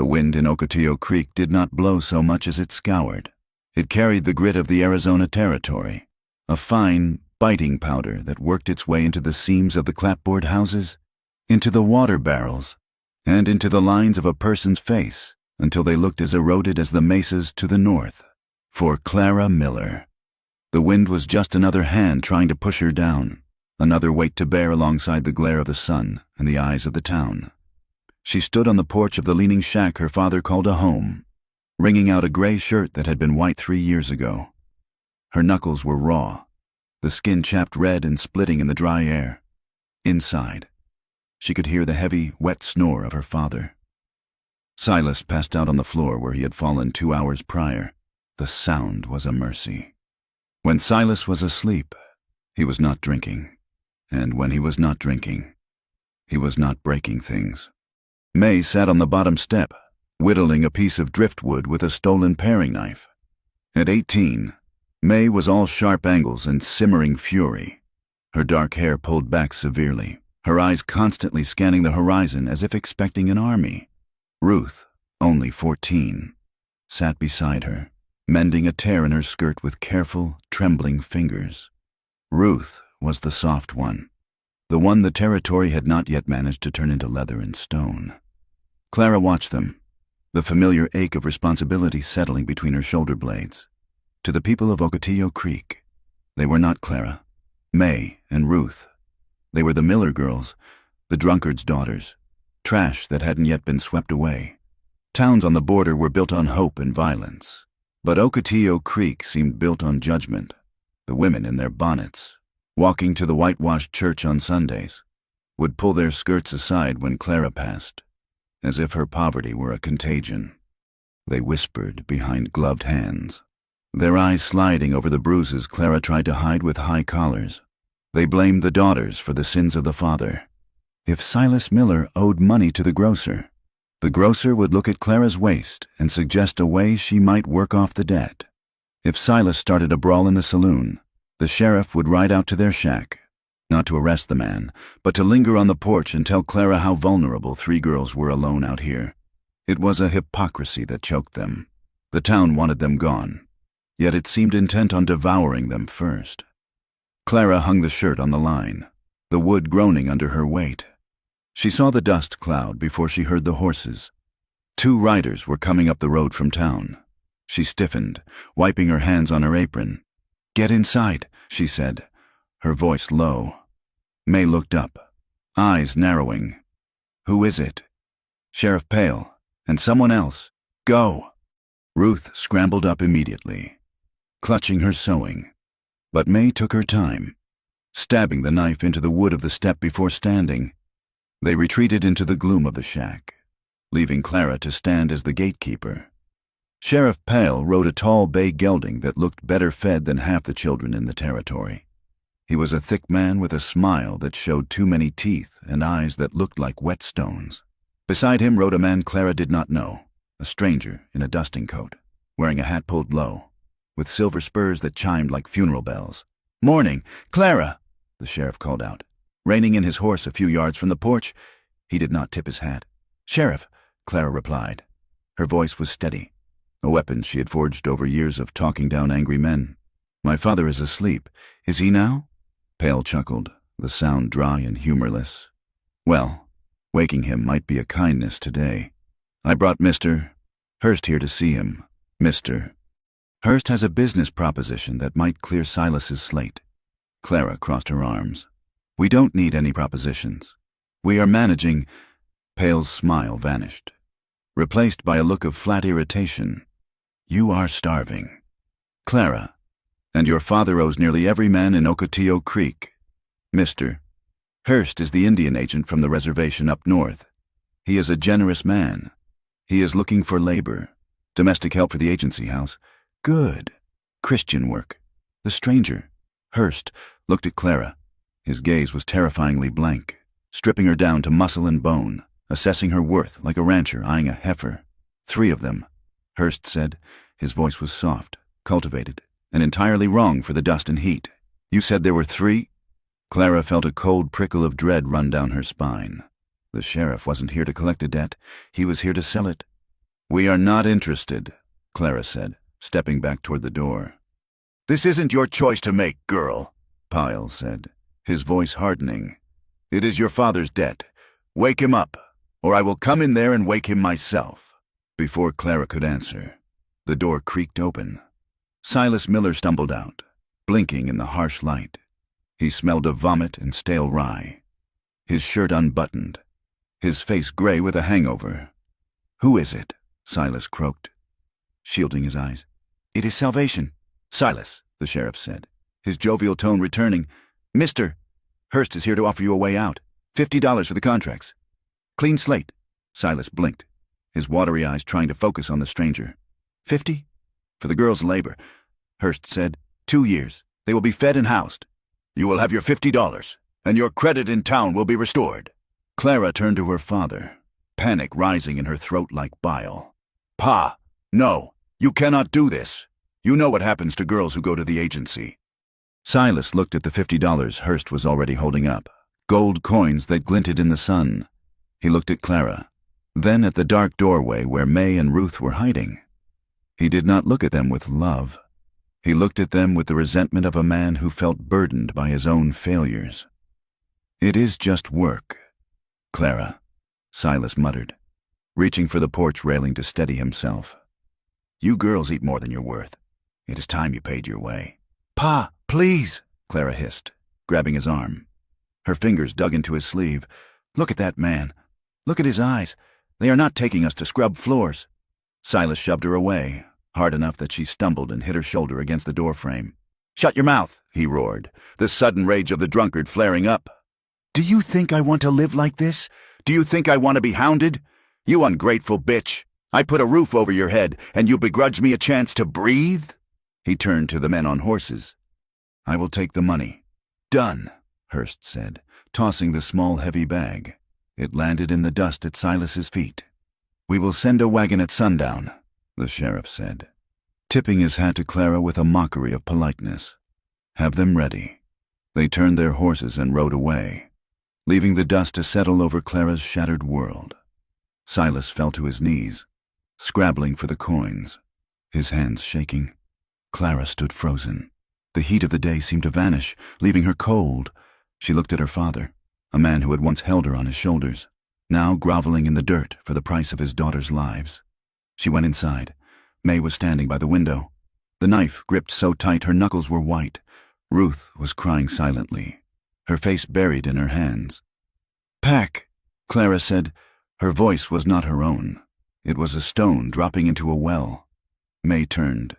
The wind in Ocotillo Creek did not blow so much as it scoured. It carried the grit of the Arizona Territory, a fine, biting powder that worked its way into the seams of the clapboard houses, into the water barrels, and into the lines of a person's face until they looked as eroded as the mesas to the north. For Clara Miller, the wind was just another hand trying to push her down, another weight to bear alongside the glare of the sun and the eyes of the town. She stood on the porch of the leaning shack her father called a home, wringing out a gray shirt that had been white 3 years ago. Her knuckles were raw, the skin chapped red and splitting in the dry air. Inside, she could hear the heavy, wet snore of her father. Silas passed out on the floor where he had fallen 2 hours prior. The sound was a mercy. When Silas was asleep, he was not drinking. And when he was not drinking, he was not breaking things. May sat on the bottom step, whittling a piece of driftwood with a stolen paring knife. At 18, May was all sharp angles and simmering fury, her dark hair pulled back severely, her eyes constantly scanning the horizon as if expecting an army. Ruth, only 14, sat beside her, mending a tear in her skirt with careful, trembling fingers. Ruth was the soft one, the one the territory had not yet managed to turn into leather and stone. Clara watched them, the familiar ache of responsibility settling between her shoulder blades. To the people of Ocotillo Creek, they were not Clara, May, and Ruth. They were the Miller girls, the drunkard's daughters, trash that hadn't yet been swept away. Towns on the border were built on hope and violence, but Ocotillo Creek seemed built on judgment. The women in their bonnets, walking to the whitewashed church on Sundays, would pull their skirts aside when Clara passed, as if her poverty were a contagion. They whispered behind gloved hands, their eyes sliding over the bruises Clara tried to hide with high collars. They blamed the daughters for the sins of the father. If Silas Miller owed money to the grocer would look at Clara's waist and suggest a way she might work off the debt. If Silas started a brawl in the saloon, the sheriff would ride out to their shack, not to arrest the man, but to linger on the porch and tell Clara how vulnerable 3 girls were alone out here. It was a hypocrisy that choked them. The town wanted them gone, yet it seemed intent on devouring them first. Clara hung the shirt on the line, the wood groaning under her weight. She saw the dust cloud before she heard the horses. 2 riders were coming up the road from town. She stiffened, wiping her hands on her apron. "Get inside," she said, her voice low. May looked up, eyes narrowing. "Who is it?" "Sheriff Pale, and someone else. Go!" Ruth scrambled up immediately, clutching her sewing. But May took her time, stabbing the knife into the wood of the step before standing. They retreated into the gloom of the shack, leaving Clara to stand as the gatekeeper. Sheriff Pale rode a tall bay gelding that looked better fed than half the children in the territory. He was a thick man with a smile that showed too many teeth and eyes that looked like whetstones. Beside him rode a man Clara did not know, a stranger in a dusting coat, wearing a hat pulled low, with silver spurs that chimed like funeral bells. "Morning, Clara!" the sheriff called out, reining in his horse a few yards from the porch. He did not tip his hat. "Sheriff," Clara replied. Her voice was steady, a weapon she had forged over years of talking down angry men. "My father is asleep. Is he now?" Pale chuckled, the sound dry and humorless. "Well, waking him might be a kindness today. I brought Mr. Hurst here to see him. Mr. Hurst has a business proposition that might clear Silas's slate." Clara crossed her arms. "We don't need any propositions. We are managing—" Pale's smile vanished, replaced by a look of flat irritation. "You are starving, Clara, and your father owes nearly every man in Ocotillo Creek. Mr. Hurst is the Indian agent from the reservation up north. He is a generous man. He is looking for labor, domestic help for the agency house. Good. Christian work. The stranger." Hurst looked at Clara. His gaze was terrifyingly blank, stripping her down to muscle and bone, assessing her worth like a rancher eyeing a heifer. "3 of them," Hurst said. His voice was soft, cultivated, and entirely wrong for the dust and heat. "You said there were 3? Clara felt a cold prickle of dread run down her spine. The sheriff wasn't here to collect a debt. He was here to sell it. "We are not interested," Clara said, stepping back toward the door. "This isn't your choice to make, girl," Pyle said, his voice hardening. "It is your father's debt. Wake him up, or I will come in there and wake him myself." Before Clara could answer, the door creaked open. Silas Miller stumbled out, blinking in the harsh light. He smelled of vomit and stale rye. His shirt unbuttoned, his face gray with a hangover. "Who is it?" Silas croaked, shielding his eyes. "It is Salvation." "Silas," the sheriff said, his jovial tone returning. "Mister, Hurst is here to offer you a way out. $50 for the contracts." "Clean slate." Silas blinked, his watery eyes trying to focus on the stranger. "50? For the girl's labor," Hurst said. 2 years. They will be fed and housed. "You will have your $50, and your credit in town will be restored." Clara turned to her father, panic rising in her throat like bile. "Pa, no, you cannot do this. You know what happens to girls who go to the agency." Silas looked at the $50 Hurst was already holding up, gold coins that glinted in the sun. He looked at Clara, then at the dark doorway where May and Ruth were hiding. He did not look at them with love. He looked at them with the resentment of a man who felt burdened by his own failures. "It is just work, Clara," Silas muttered, reaching for the porch railing to steady himself. "You girls eat more than you're worth. It is time you paid your way." "Pa, please," Clara hissed, grabbing his arm. Her fingers dug into his sleeve. "Look at that man. Look at his eyes. They are not taking us to scrub floors." Silas shoved her away, hard enough that she stumbled and hit her shoulder against the doorframe. "Shut your mouth," he roared, the sudden rage of the drunkard flaring up. "Do you think I want to live like this? Do you think I want to be hounded? You ungrateful bitch. I put a roof over your head, and you begrudge me a chance to breathe?" He turned to the men on horses. "I will take the money." "Done," Hurst said, tossing the small, heavy bag. It landed in the dust at Silas's feet. "We will send a wagon at sundown," the sheriff said, tipping his hat to Clara with a mockery of politeness. "Have them ready." They turned their horses and rode away, leaving the dust to settle over Clara's shattered world. Silas fell to his knees, scrabbling for the coins, his hands shaking. Clara stood frozen. The heat of the day seemed to vanish, leaving her cold. She looked at her father, a man who had once held her on his shoulders, now groveling in the dirt for the price of his daughter's lives. She went inside. May was standing by the window, the knife gripped so tight her knuckles were white. Ruth was crying silently, her face buried in her hands. "Pack," Clara said. Her voice was not her own. It was a stone dropping into a well. May turned.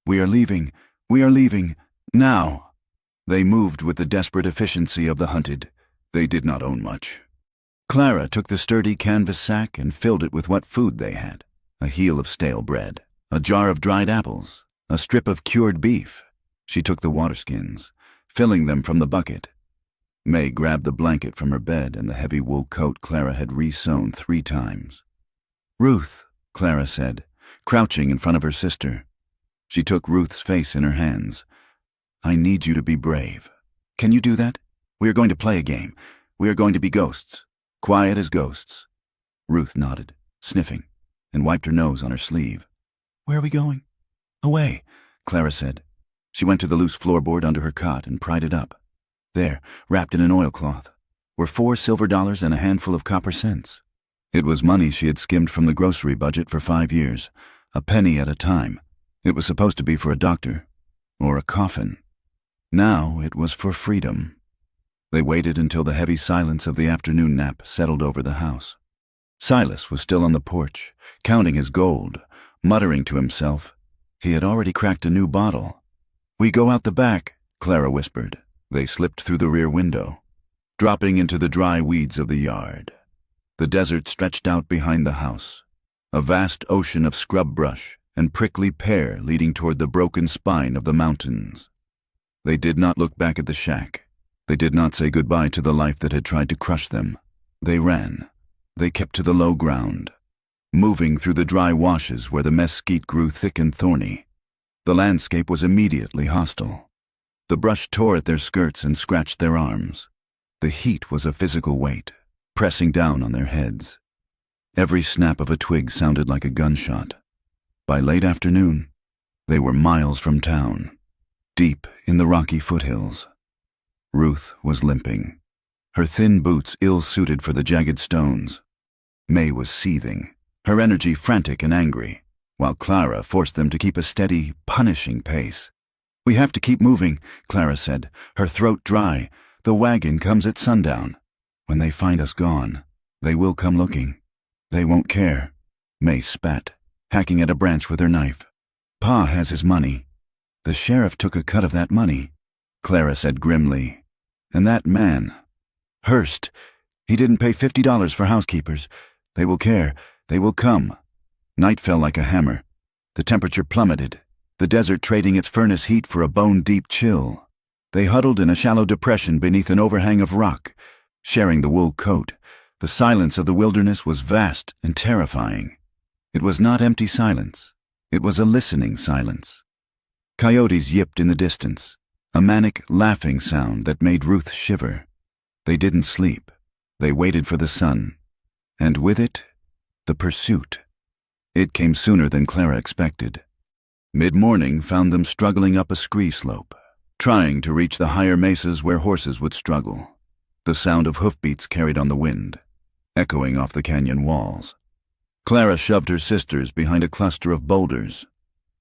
"We are leaving. We are leaving. Now." They moved with the desperate efficiency of the hunted. They did not own much. Clara took the sturdy canvas sack and filled it with what food they had: a heel of stale bread, a jar of dried apples, a strip of cured beef. She took the waterskins, filling them from the bucket. May grabbed the blanket from her bed and the heavy wool coat Clara had re-sewn 3 times. "Ruth," Clara said, crouching in front of her sister. She took Ruth's face in her hands. "I need you to be brave. Can you do that? We are going to play a game. We are going to be ghosts, quiet as ghosts." Ruth nodded, sniffing, and wiped her nose on her sleeve. "Where are we going?" "Away," Clara said. She went to the loose floorboard under her cot and pried it up. There, wrapped in an oilcloth, were 4 silver dollars and a handful of copper cents. It was money she had skimmed from the grocery budget for 5 years, a penny at a time. It was supposed to be for a doctor, or a coffin. Now it was for freedom. They waited until the heavy silence of the afternoon nap settled over the house. Silas was still on the porch, counting his gold, muttering to himself. He had already cracked a new bottle. "We go out the back," Clara whispered. They slipped through the rear window, dropping into the dry weeds of the yard. The desert stretched out behind the house, a vast ocean of scrub brush and prickly pear leading toward the broken spine of the mountains. They did not look back at the shack. They did not say goodbye to the life that had tried to crush them. They ran. They kept to the low ground, moving through the dry washes where the mesquite grew thick and thorny. The landscape was immediately hostile. The brush tore at their skirts and scratched their arms. The heat was a physical weight, pressing down on their heads. Every snap of a twig sounded like a gunshot. By late afternoon, they were miles from town, deep in the rocky foothills. Ruth was limping, her thin boots ill-suited for the jagged stones. May was seething, her energy frantic and angry, while Clara forced them to keep a steady, punishing pace. "We have to keep moving," Clara said, her throat dry. "The wagon comes at sundown. When they find us gone, they will come looking. They won't care." May spat, hacking at a branch with her knife. "Pa has his money." "The sheriff took a cut of that money," Clara said grimly. "And that man, Hurst, he didn't pay $50 for housekeepers. They will care. They will come." Night fell like a hammer. The temperature plummeted, the desert trading its furnace heat for a bone-deep chill. They huddled in a shallow depression beneath an overhang of rock, sharing the wool coat. The silence of the wilderness was vast and terrifying. It was not empty silence. It was a listening silence. Coyotes yipped in the distance, a manic, laughing sound that made Ruth shiver. They didn't sleep. They waited for the sun, and with it, the pursuit. It came sooner than Clara expected. Mid-morning found them struggling up a scree slope, trying to reach the higher mesas where horses would struggle. The sound of hoofbeats carried on the wind, echoing off the canyon walls. Clara shoved her sisters behind a cluster of boulders.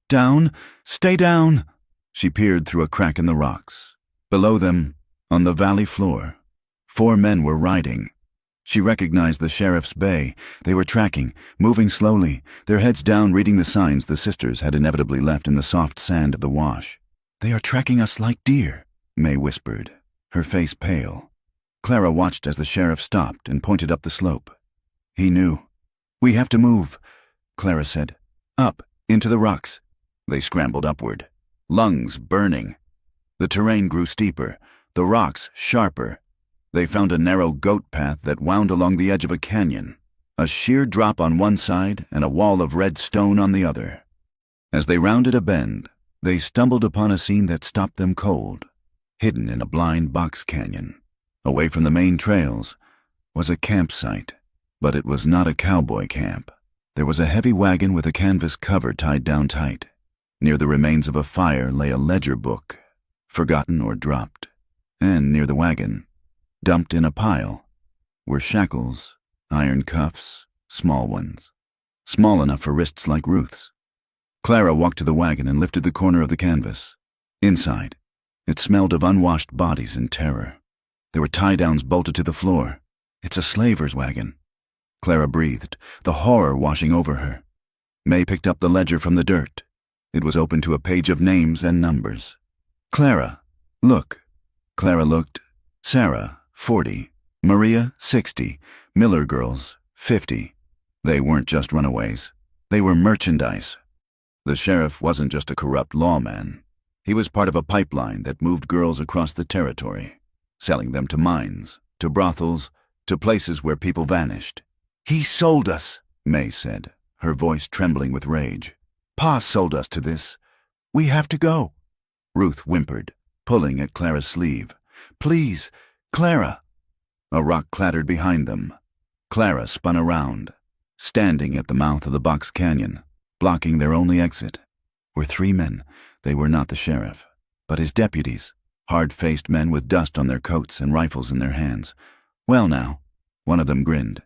"Down! Stay down!" She peered through a crack in the rocks. Below them, on the valley floor, 4 men were riding. She recognized the sheriff's bay. They were tracking, moving slowly, their heads down, reading the signs the sisters had inevitably left in the soft sand of the wash. "They are tracking us like deer," May whispered, her face pale. Clara watched as the sheriff stopped and pointed up the slope. He knew. "We have to move," Clara said. "Up, into the rocks." They scrambled upward, lungs burning. The terrain grew steeper, the rocks sharper. They found a narrow goat path that wound along the edge of a canyon, a sheer drop on one side and a wall of red stone on the other. As they rounded a bend, they stumbled upon a scene that stopped them cold. Hidden in a blind box canyon, away from the main trails, was a campsite. But it was not a cowboy camp. There was a heavy wagon with a canvas cover tied down tight. Near the remains of a fire lay a ledger book, forgotten or dropped. And near the wagon, dumped in a pile, were shackles, iron cuffs, small ones, small enough for wrists like Ruth's. Clara walked to the wagon and lifted the corner of the canvas. Inside, it smelled of unwashed bodies and terror. There were tie-downs bolted to the floor. "It's a slaver's wagon." Clara breathed, the horror washing over her. May picked up the ledger from the dirt. It was open to a page of names and numbers. "Clara, look." Clara looked. Sarah, 40. Maria, 60. Miller girls, 50. They weren't just runaways. They were merchandise. The sheriff wasn't just a corrupt lawman. He was part of a pipeline that moved girls across the territory, selling them to mines, to brothels, to places where people vanished. "He sold us," May said, her voice trembling with rage. "Pa sold us to this. We have to go." Ruth whimpered, pulling at Clara's sleeve. "Please, Clara." A rock clattered behind them. Clara spun around. Standing at the mouth of the box canyon, blocking their only exit, were 3 men. They were not the sheriff, but his deputies, hard-faced men with dust on their coats and rifles in their hands. "Well now," one of them grinned,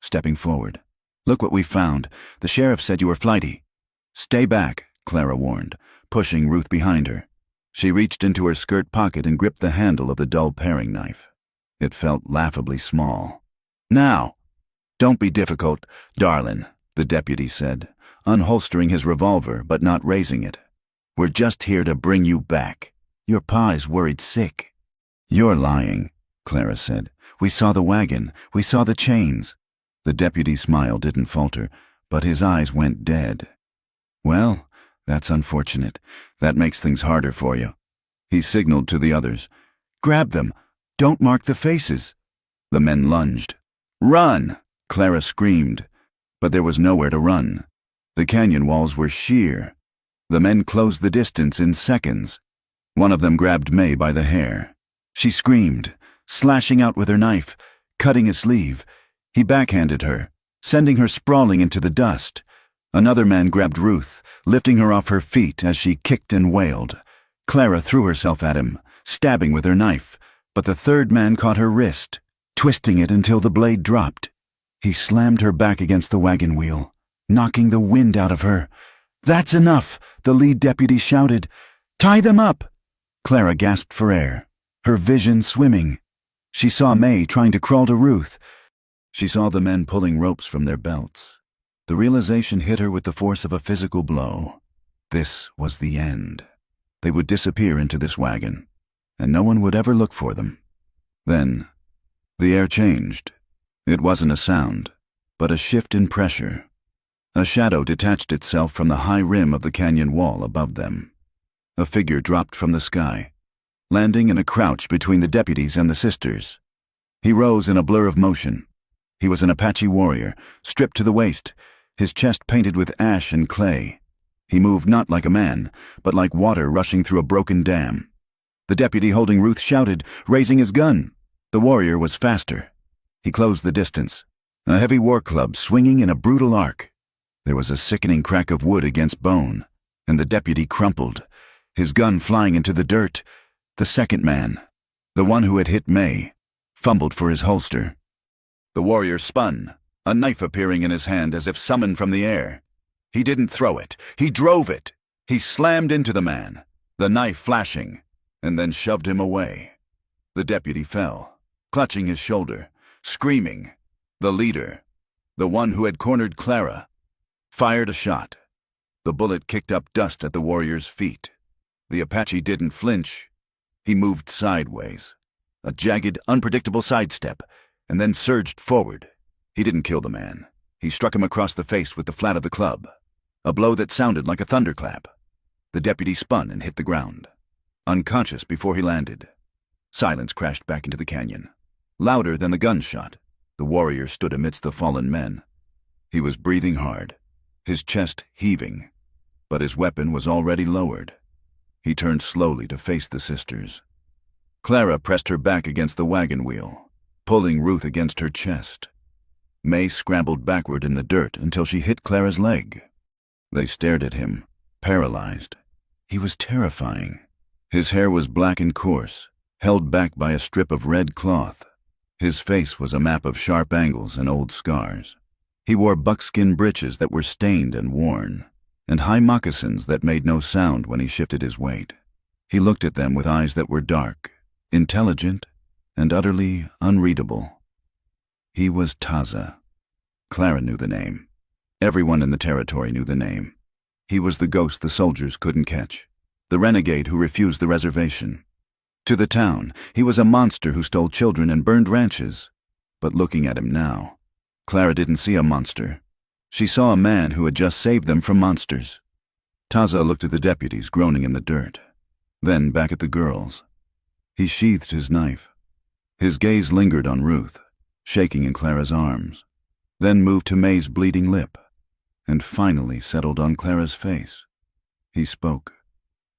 stepping forward. "Look what we found. The sheriff said you were flighty." "Stay back," Clara warned, pushing Ruth behind her. She reached into her skirt pocket and gripped the handle of the dull paring knife. It felt laughably small. "Now, don't be difficult, darlin'," the deputy said, unholstering his revolver but not raising it. "We're just here to bring you back. Your pa is worried sick." "You're lying," Clara said. "We saw the wagon. We saw the chains." The deputy's smile didn't falter, but his eyes went dead. "Well, that's unfortunate. That makes things harder for you." He signaled to the others. "Grab them. Don't mark the faces." The men lunged. "Run!" Clara screamed, but there was nowhere to run. The canyon walls were sheer. The men closed the distance in seconds. One of them grabbed May by the hair. She screamed, slashing out with her knife, cutting his sleeve. He backhanded her, sending her sprawling into the dust. Another man grabbed Ruth, lifting her off her feet as she kicked and wailed. Clara threw herself at him, stabbing with her knife, but the third man caught her wrist, twisting it until the blade dropped. He slammed her back against the wagon wheel, knocking the wind out of her. "That's enough," the lead deputy shouted. "Tie them up!" Clara gasped for air, her vision swimming. She saw May trying to crawl to Ruth. She saw the men pulling ropes from their belts. The realization hit her with the force of a physical blow. This was the end. They would disappear into this wagon, and no one would ever look for them. Then, the air changed. It wasn't a sound, but a shift in pressure. A shadow detached itself from the high rim of the canyon wall above them. A figure dropped from the sky, landing in a crouch between the deputies and the sisters. He rose in a blur of motion. He was an Apache warrior, stripped to the waist, his chest painted with ash and clay. He moved not like a man, but like water rushing through a broken dam. The deputy holding Ruth shouted, raising his gun. The warrior was faster. He closed the distance, a heavy war club swinging in a brutal arc. There was a sickening crack of wood against bone, and the deputy crumpled, his gun flying into the dirt. The second man, the one who had hit May, fumbled for his holster. The warrior spun, a knife appearing in his hand as if summoned from the air. He didn't throw it, he drove it. He slammed into the man, the knife flashing, and then shoved him away. The deputy fell, clutching his shoulder, screaming. The leader, the one who had cornered Clara, fired a shot. The bullet kicked up dust at the warrior's feet. The Apache didn't flinch. He moved sideways, a jagged, unpredictable sidestep, and then surged forward. He didn't kill the man. He struck him across the face with the flat of the club, a blow that sounded like a thunderclap. The deputy spun and hit the ground, unconscious before he landed. Silence crashed back into the canyon. Louder than the gunshot, the warrior stood amidst the fallen men. He was breathing hard, his chest heaving, but his weapon was already lowered. He turned slowly to face the sisters. Clara pressed her back against the wagon wheel, pulling Ruth against her chest. May scrambled backward in the dirt until she hit Clara's leg. They stared at him, paralyzed. He was terrifying. His hair was black and coarse, held back by a strip of red cloth. His face was a map of sharp angles and old scars. He wore buckskin breeches that were stained and worn, and high moccasins that made no sound when he shifted his weight. He looked at them with eyes that were dark, intelligent, and utterly unreadable. He was Taza. Clara knew the name. Everyone in the territory knew the name. He was the ghost the soldiers couldn't catch, the renegade who refused the reservation. To the town, he was a monster who stole children and burned ranches. But looking at him now, Clara didn't see a monster. She saw a man who had just saved them from monsters. Taza looked at the deputies groaning in the dirt, then back at the girls. He sheathed his knife. His gaze lingered on Ruth, shaking in Clara's arms, then moved to May's bleeding lip, and finally settled on Clara's face. He spoke.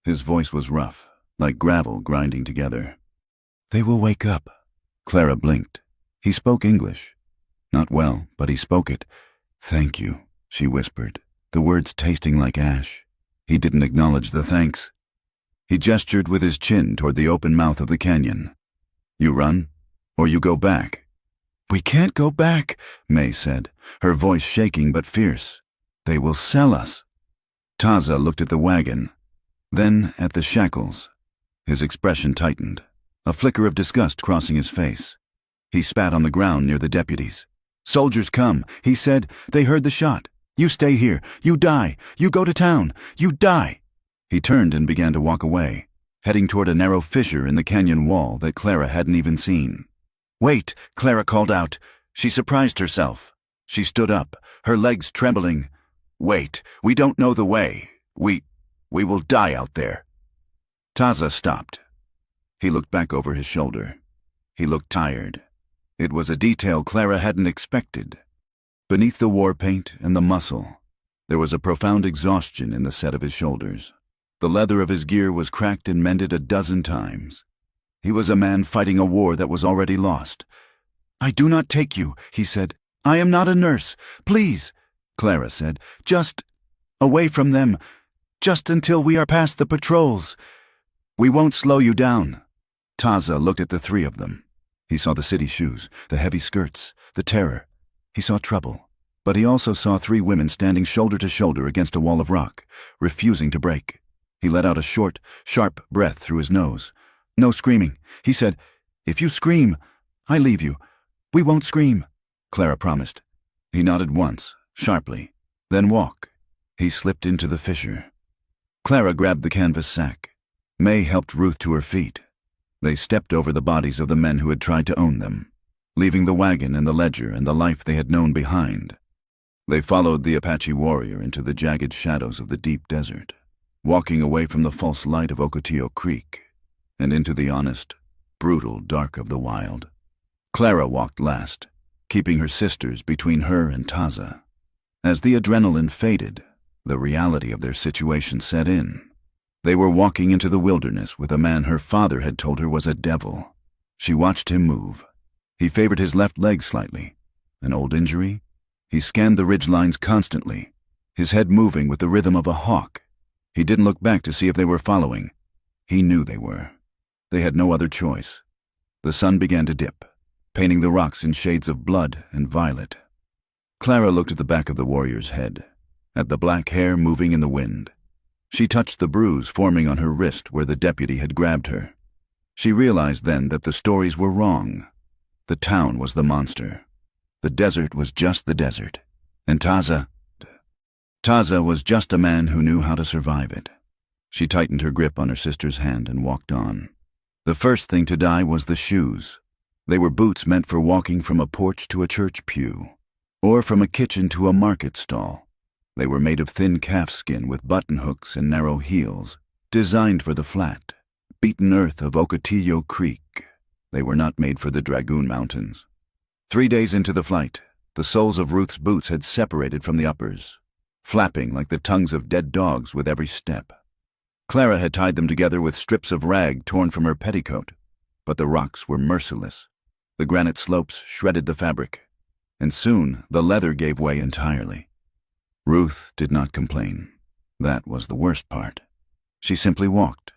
His voice was rough, like gravel grinding together. "They will wake up." Clara blinked. He spoke English. Not well, but he spoke it. "Thank you," she whispered, the words tasting like ash. He didn't acknowledge the thanks. He gestured with his chin toward the open mouth of the canyon. "You run, or you go back." "We can't go back," May said, her voice shaking but fierce. "They will sell us." Taza looked at the wagon, then at the shackles. His expression tightened, a flicker of disgust crossing his face. He spat on the ground near the deputies. "Soldiers come," he said. "They heard the shot. You stay here. You die. You go to town. You die." He turned and began to walk away, heading toward a narrow fissure in the canyon wall that Clara hadn't even seen. "Wait," Clara called out. She surprised herself. She stood up, her legs trembling. "Wait, we don't know the way. We will die out there." Taza stopped. He looked back over his shoulder. He looked tired. It was a detail Clara hadn't expected. Beneath the war paint and the muscle, there was a profound exhaustion in the set of his shoulders. The leather of his gear was cracked and mended a dozen times. He was a man fighting a war that was already lost. "I do not take you," he said. I am not a nurse. Please, Clara said. Just away from them. Just until we are past the patrols. We won't slow you down. Taza looked at the three of them. He saw the city shoes, the heavy skirts, the terror. He saw trouble. But he also saw three women standing shoulder to shoulder against a wall of rock, refusing to break. He let out a short, sharp breath through his nose. No screaming. He said, If you scream, I leave you. We won't scream, Clara promised. He nodded once, sharply. Then walk. He slipped into the fissure. Clara grabbed the canvas sack. May helped Ruth to her feet. They stepped over the bodies of the men who had tried to own them, leaving the wagon and the ledger and the life they had known behind. They followed the Apache warrior into the jagged shadows of the deep desert, walking away from the false light of Ocotillo Creek and into the honest, brutal dark of the wild. Clara walked last, keeping her sisters between her and Taza. As the adrenaline faded, the reality of their situation set in. They were walking into the wilderness with a man her father had told her was a devil. She watched him move. He favored his left leg slightly. An old injury? He scanned the ridgelines constantly, his head moving with the rhythm of a hawk. He didn't look back to see if they were following. He knew they were. They had no other choice. The sun began to dip, painting the rocks in shades of blood and violet. Clara looked at the back of the warrior's head, at the black hair moving in the wind. She touched the bruise forming on her wrist where the deputy had grabbed her. She realized then that the stories were wrong. The town was the monster. The desert was just the desert. And Taza was just a man who knew how to survive it. She tightened her grip on her sister's hand and walked on. The first thing to die was the shoes. They were boots meant for walking from a porch to a church pew, or from a kitchen to a market stall. They were made of thin calf skin with button hooks and narrow heels, designed for the flat, beaten earth of Ocotillo Creek. They were not made for the Dragoon Mountains. 3 days into the flight, the soles of Ruth's boots had separated from the uppers, flapping like the tongues of dead dogs with every step. Clara had tied them together with strips of rag torn from her petticoat, but the rocks were merciless. The granite slopes shredded the fabric, and soon the leather gave way entirely. Ruth did not complain. That was the worst part. She simply walked,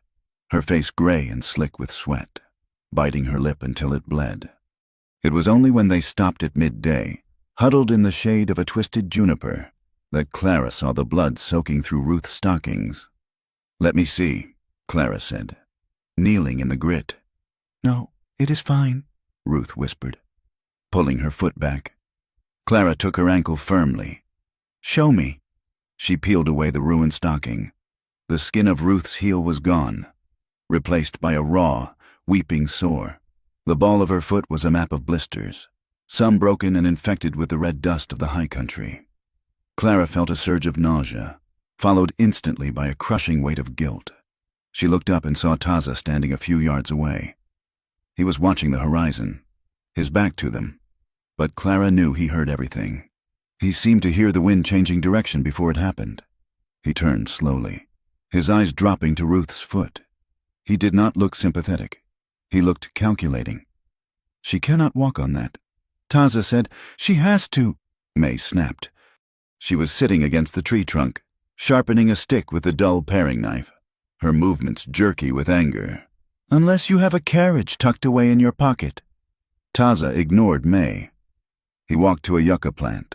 her face gray and slick with sweat, biting her lip until it bled. It was only when they stopped at midday, huddled in the shade of a twisted juniper, that Clara saw the blood soaking through Ruth's stockings. "Let me see," Clara said, kneeling in the grit. "No, it is fine," Ruth whispered, pulling her foot back. Clara took her ankle firmly. "Show me." She peeled away the ruined stocking. The skin of Ruth's heel was gone, replaced by a raw, weeping sore. The ball of her foot was a map of blisters, some broken and infected with the red dust of the high country. Clara felt a surge of nausea, followed instantly by a crushing weight of guilt. She looked up and saw Taza standing a few yards away. He was watching the horizon, his back to them, but Clara knew he heard everything. He seemed to hear the wind changing direction before it happened. He turned slowly, his eyes dropping to Ruth's foot. He did not look sympathetic. He looked calculating. "She cannot walk on that," Taza said. "She has to," May snapped. She was sitting against the tree trunk, sharpening a stick with a dull paring knife, her movements jerky with anger. "Unless you have a carriage tucked away in your pocket." Taza ignored May. He walked to a yucca plant,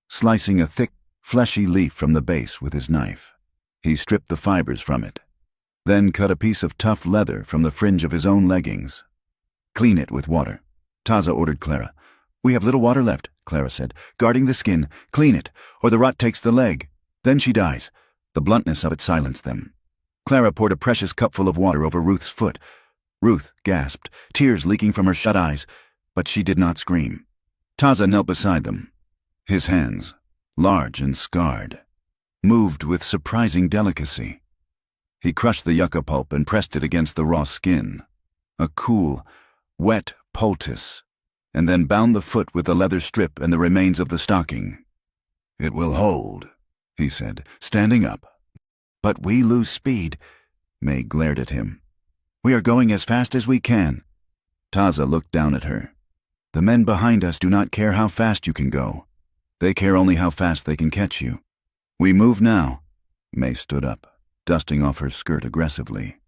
slicing a thick, fleshy leaf from the base with his knife. He stripped the fibers from it, then cut a piece of tough leather from the fringe of his own leggings. "Clean it with water," Taza ordered Clara. "We have little water left," Clara said, "guarding the skin. Clean it, or the rot takes the leg. Then she dies." The bluntness of it silenced them. Clara poured a precious cupful of water over Ruth's foot. Ruth gasped, tears leaking from her shut eyes, but she did not scream. Taza knelt beside them. His hands, large and scarred, moved with surprising delicacy. He crushed the yucca pulp and pressed it against the raw skin, a cool, wet poultice, and then bound the foot with the leather strip and the remains of the stocking. "It will hold," he said, standing up. "But we lose speed," May glared at him. "We are going as fast as we can." Taza looked down at her. The men behind us do not care how fast you can go. They care only how fast they can catch you. We move now." May stood up, dusting off her skirt aggressively.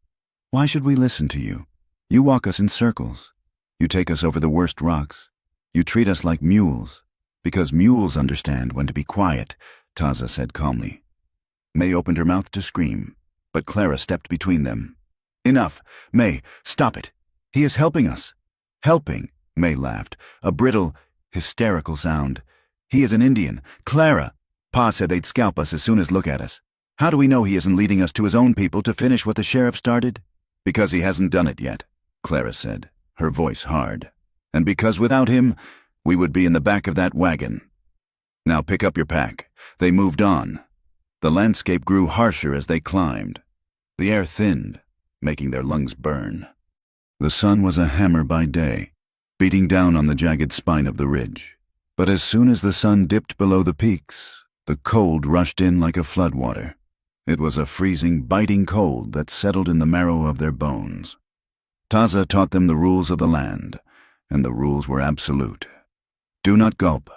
"Why should we listen to you? You walk us in circles. You take us over the worst rocks. You treat us like mules. Because mules understand when to be quiet," Taza said calmly. May opened her mouth to scream, but Clara stepped between them. "Enough! May, stop it! He is helping us!" "Helping?" May laughed, a brittle, hysterical sound. "He is an Indian. Clara! Pa said they'd scalp us as soon as look at us. How do we know he isn't leading us to his own people to finish what the sheriff started?" "Because he hasn't done it yet," Clara said, her voice hard. "And because without him, we would be in the back of that wagon. Now pick up your pack." They moved on. The landscape grew harsher as they climbed. The air thinned, making their lungs burn. The sun was a hammer by day, beating down on the jagged spine of the ridge. But as soon as the sun dipped below the peaks, the cold rushed in like a floodwater. It was a freezing, biting cold that settled in the marrow of their bones. Taza taught them the rules of the land, and the rules were absolute. "Do not gulp,"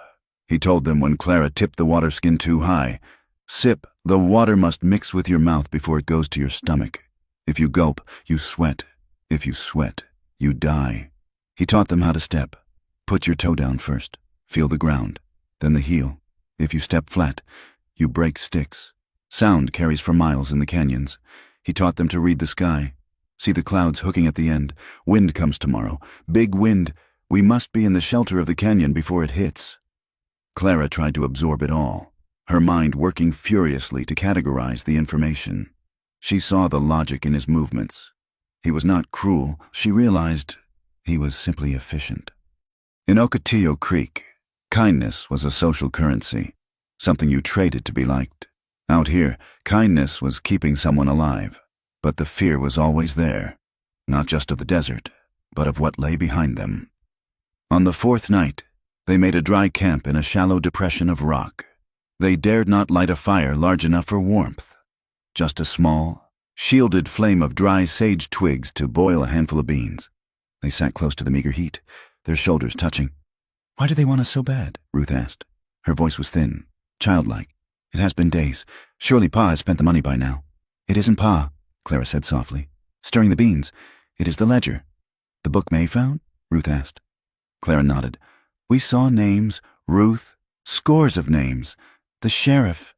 he told them when Clara tipped the water skin too high. "Sip. The water must mix with your mouth before it goes to your stomach. If you gulp, you sweat. If you sweat, you die." He taught them how to step. "Put your toe down first. Feel the ground. Then the heel. If you step flat, you break sticks. Sound carries for miles in the canyons." He taught them to read the sky. "See the clouds hooking at the end. Wind comes tomorrow. Big wind. We must be in the shelter of the canyon before it hits." Clara tried to absorb it all, her mind working furiously to categorize the information. She saw the logic in his movements. He was not cruel. She realized he was simply efficient. In Ocotillo Creek, kindness was a social currency, something you traded to be liked. Out here, kindness was keeping someone alive, but the fear was always there, not just of the desert, but of what lay behind them. On the fourth night, they made a dry camp in a shallow depression of rock. They dared not light a fire large enough for warmth, just a small, shielded flame of dry sage twigs to boil a handful of beans. They sat close to the meager heat, their shoulders touching. "Why do they want us so bad?" Ruth asked. Her voice was thin, childlike. "It has been days. Surely Pa has spent the money by now." "It isn't Pa," Clara said softly. "Stirring the beans. It is the ledger." "The book May found?" Ruth asked. Clara nodded. "We saw names, Ruth, scores of names. The sheriff.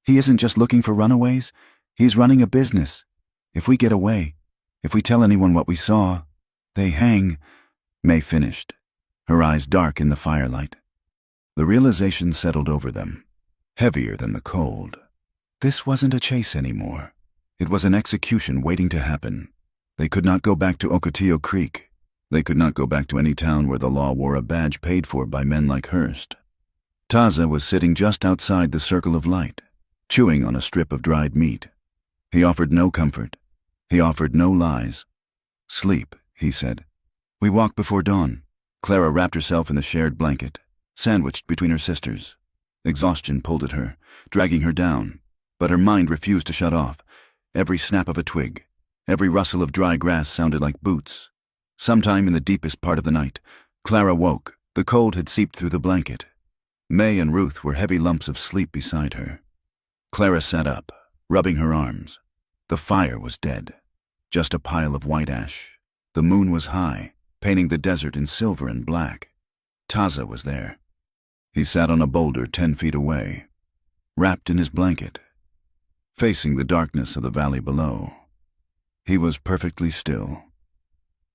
He isn't just looking for runaways. He's running a business. If we get away, if we tell anyone what we saw, they hang." May finished, her eyes dark in the firelight. The realization settled over them, heavier than the cold. This wasn't a chase anymore. It was an execution waiting to happen. They could not go back to Ocotillo Creek. They could not go back to any town where the law wore a badge paid for by men like Hearst. Taza was sitting just outside the circle of light, chewing on a strip of dried meat. He offered no comfort. He offered no lies. "Sleep," he said. "We walk before dawn." Clara wrapped herself in the shared blanket, sandwiched between her sisters. Exhaustion pulled at her, dragging her down, but her mind refused to shut off. Every snap of a twig, every rustle of dry grass sounded like boots. Sometime in the deepest part of the night, Clara woke. The cold had seeped through the blanket. May and Ruth were heavy lumps of sleep beside her. Clara sat up, rubbing her arms. The fire was dead, just a pile of white ash. The moon was high, painting the desert in silver and black. Taza was there. He sat on a boulder 10 feet away, wrapped in his blanket, facing the darkness of the valley below. He was perfectly still.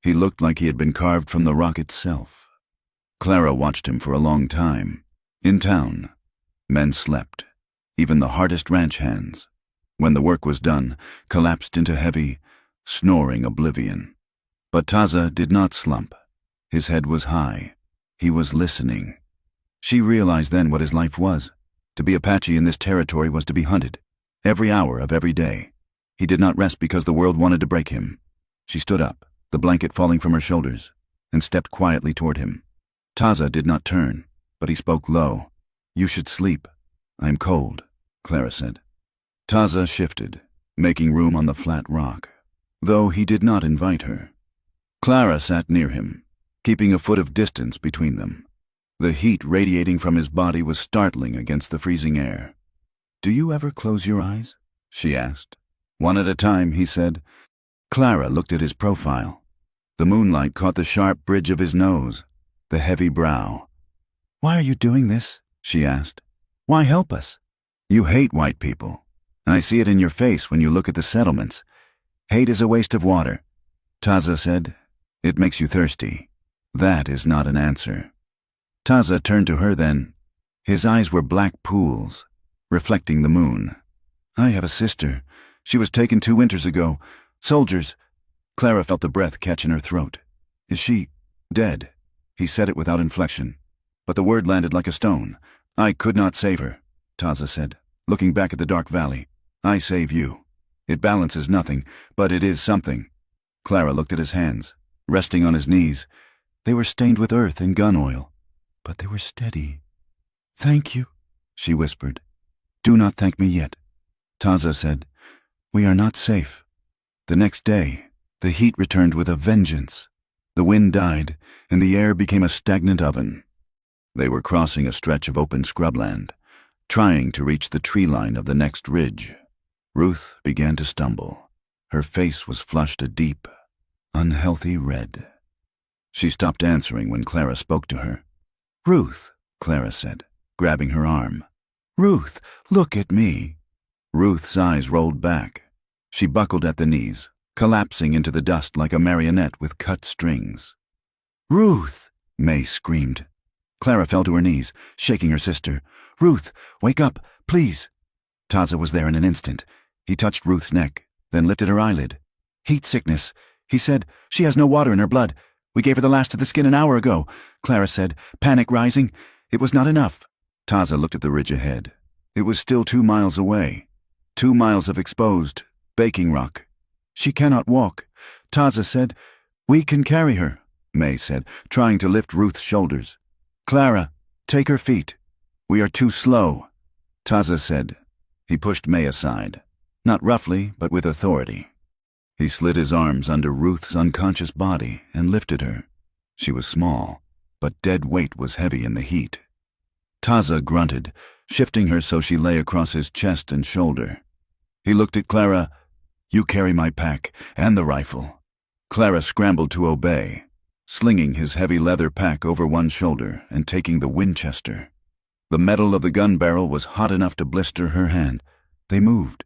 He looked like he had been carved from the rock itself. Clara watched him for a long time. In town, men slept, even the hardest ranch hands. When the work was done, collapsed into heavy, snoring oblivion. But Taza did not slump. His head was high. He was listening. She realized then what his life was. To be Apache in this territory was to be hunted, every hour of every day. He did not rest because the world wanted to break him. She stood up, the blanket falling from her shoulders, and stepped quietly toward him. Taza did not turn, but he spoke low. "You should sleep. I am cold," Clara said. Taza shifted, making room on the flat rock, though he did not invite her. Clara sat near him, keeping a foot of distance between them. The heat radiating from his body was startling against the freezing air. "Do you ever close your eyes?" she asked. "One at a time," he said. Clara looked at his profile. The moonlight caught the sharp bridge of his nose, the heavy brow. "Why are you doing this?" she asked. "Why help us?" "You hate white people. I see it in your face when you look at the settlements. Hate is a waste of water." Taza said, "It makes you thirsty." That is not an answer. Taza turned to her then. His eyes were black pools, reflecting the moon. "I have a sister. She was taken 2 winters ago. Soldiers." Clara felt the breath catch in her throat. "Is she dead?" He said it without inflection, but the word landed like a stone. "I could not save her," Taza said, looking back at the dark valley. "I save you. It balances nothing, but it is something." Clara looked at his hands, resting on his knees. They were stained with earth and gun oil, but they were steady. "Thank you," she whispered. "Do not thank me yet," Taza said. "We are not safe." The next day, the heat returned with a vengeance. The wind died, and the air became a stagnant oven. They were crossing a stretch of open scrubland, trying to reach the tree line of the next ridge. Ruth began to stumble. Her face was flushed a deep, unhealthy red. She stopped answering when Clara spoke to her. "Ruth," Clara said, grabbing her arm. "Ruth, look at me." Ruth's eyes rolled back. She buckled at the knees, collapsing into the dust like a marionette with cut strings. "Ruth!" May screamed. Clara fell to her knees, shaking her sister. "Ruth, wake up, please." Taza was there in an instant. He touched Ruth's neck, then lifted her eyelid. "Heat sickness," he said. "She has no water in her blood. We gave her the last of the skin an hour ago," Clara said, panic rising. It was not enough. Taza looked at the ridge ahead. It was still 2 miles away. 2 miles of exposed, baking rock. "She cannot walk," Taza said. "We can carry her," May said, trying to lift Ruth's shoulders. "Clara, take her feet. We are too slow," Taza said. He pushed May aside, not roughly, but with authority. He slid his arms under Ruth's unconscious body and lifted her. She was small, but dead weight was heavy in the heat. Taza grunted, shifting her so she lay across his chest and shoulder. He looked at Clara. "You carry my pack and the rifle." Clara scrambled to obey, slinging his heavy leather pack over one shoulder and taking the Winchester. The metal of the gun barrel was hot enough to blister her hand. They moved.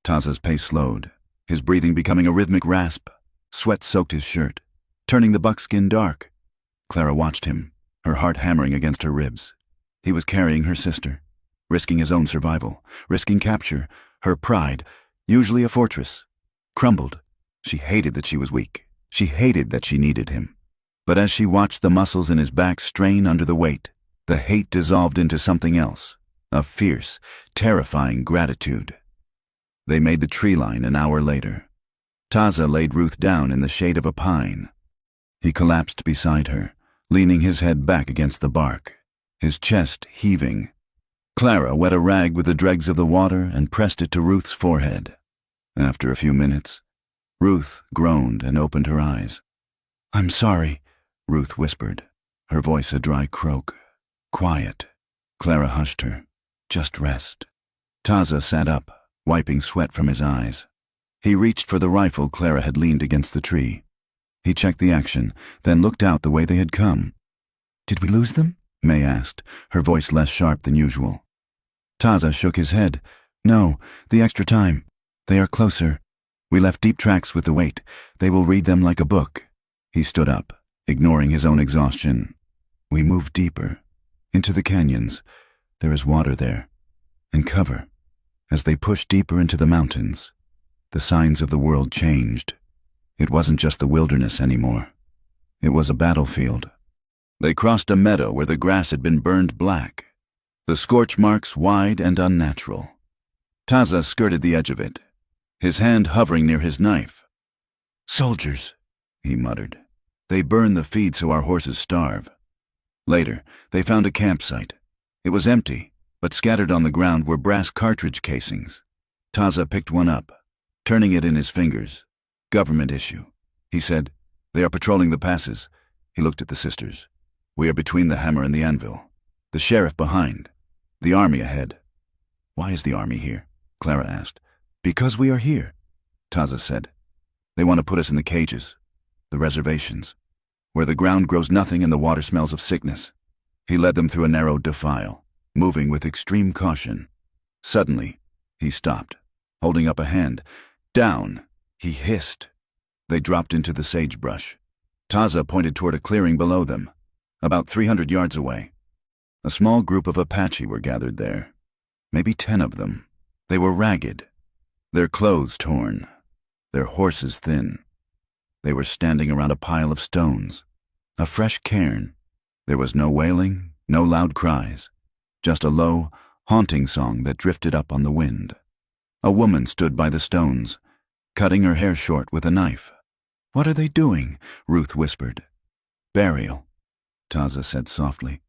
Taza's pace slowed, his breathing becoming a rhythmic rasp. Sweat soaked his shirt, turning the buckskin dark. Clara watched him, her heart hammering against her ribs. He was carrying her sister, risking his own survival, risking capture. Her pride, usually a fortress, crumbled. She hated that she was weak. She hated that she needed him. But as she watched the muscles in his back strain under the weight, the hate dissolved into something else, a fierce, terrifying gratitude. They made the tree line an hour later. Taza laid Ruth down in the shade of a pine. He collapsed beside her, leaning his head back against the bark, his chest heaving. Clara wet a rag with the dregs of the water and pressed it to Ruth's forehead. After a few minutes, Ruth groaned and opened her eyes. "I'm sorry," Ruth whispered, her voice a dry croak. "Quiet." Clara hushed her. "Just rest." Taza sat up, wiping sweat from his eyes. He reached for the rifle Clara had leaned against the tree. He checked the action, then looked out the way they had come. "Did we lose them?" May asked, her voice less sharp than usual. Taza shook his head. "No, the extra time. They are closer. We left deep tracks with the weight. They will read them like a book." He stood up, ignoring his own exhaustion. "We moved deeper, into the canyons. There is water there, and cover." As they pushed deeper into the mountains, the signs of the world changed. It wasn't just the wilderness anymore. It was a battlefield. They crossed a meadow where the grass had been burned black, the scorch marks wide and unnatural. Taza skirted the edge of it, his hand hovering near his knife. "Soldiers," he muttered. "They burn the feed so our horses starve." Later, they found a campsite. It was empty, but scattered on the ground were brass cartridge casings. Taza picked one up, turning it in his fingers. "Government issue," he said. "They are patrolling the passes. He looked at the sisters. "We are between the hammer and the anvil. The sheriff behind. The army ahead." "Why is the army here?" Clara asked. "Because we are here," Taza said. "They want to put us in the cages, the reservations, where the ground grows nothing and the water smells of sickness." He led them through a narrow defile, moving with extreme caution. Suddenly, he stopped, holding up a hand. "Down!" he hissed. They dropped into the sagebrush. Taza pointed toward a clearing below them, about 300 yards away. A small group of Apache were gathered there, maybe 10 of them. They were ragged, their clothes torn, their horses thin. They were standing around a pile of stones, a fresh cairn. There was no wailing, no loud cries, just a low, haunting song that drifted up on the wind. A woman stood by the stones, cutting her hair short with a knife. "What are they doing?" Ruth whispered. "Burial," Taza said softly.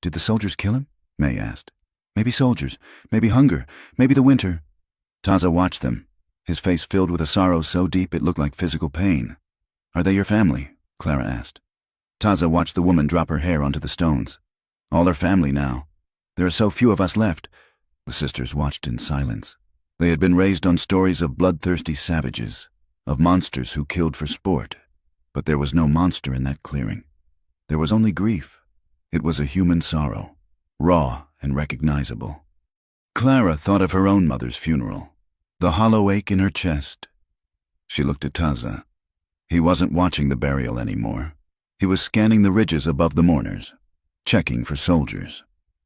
"Did the soldiers kill him?" May asked. "Maybe soldiers, maybe hunger, maybe the winter." Taza watched them, his face filled with a sorrow so deep it looked like physical pain. "Are they your family?" Clara asked. Taza watched the woman drop her hair onto the stones. "All our family now. There are so few of us left." The sisters watched in silence. They had been raised on stories of bloodthirsty savages, of monsters who killed for sport. But there was no monster in that clearing. There was only grief. It was a human sorrow, raw and recognizable. Clara thought of her own mother's funeral, the hollow ache in her chest. She looked at Taza. He wasn't watching the burial anymore. He was scanning the ridges above the mourners, checking for soldiers,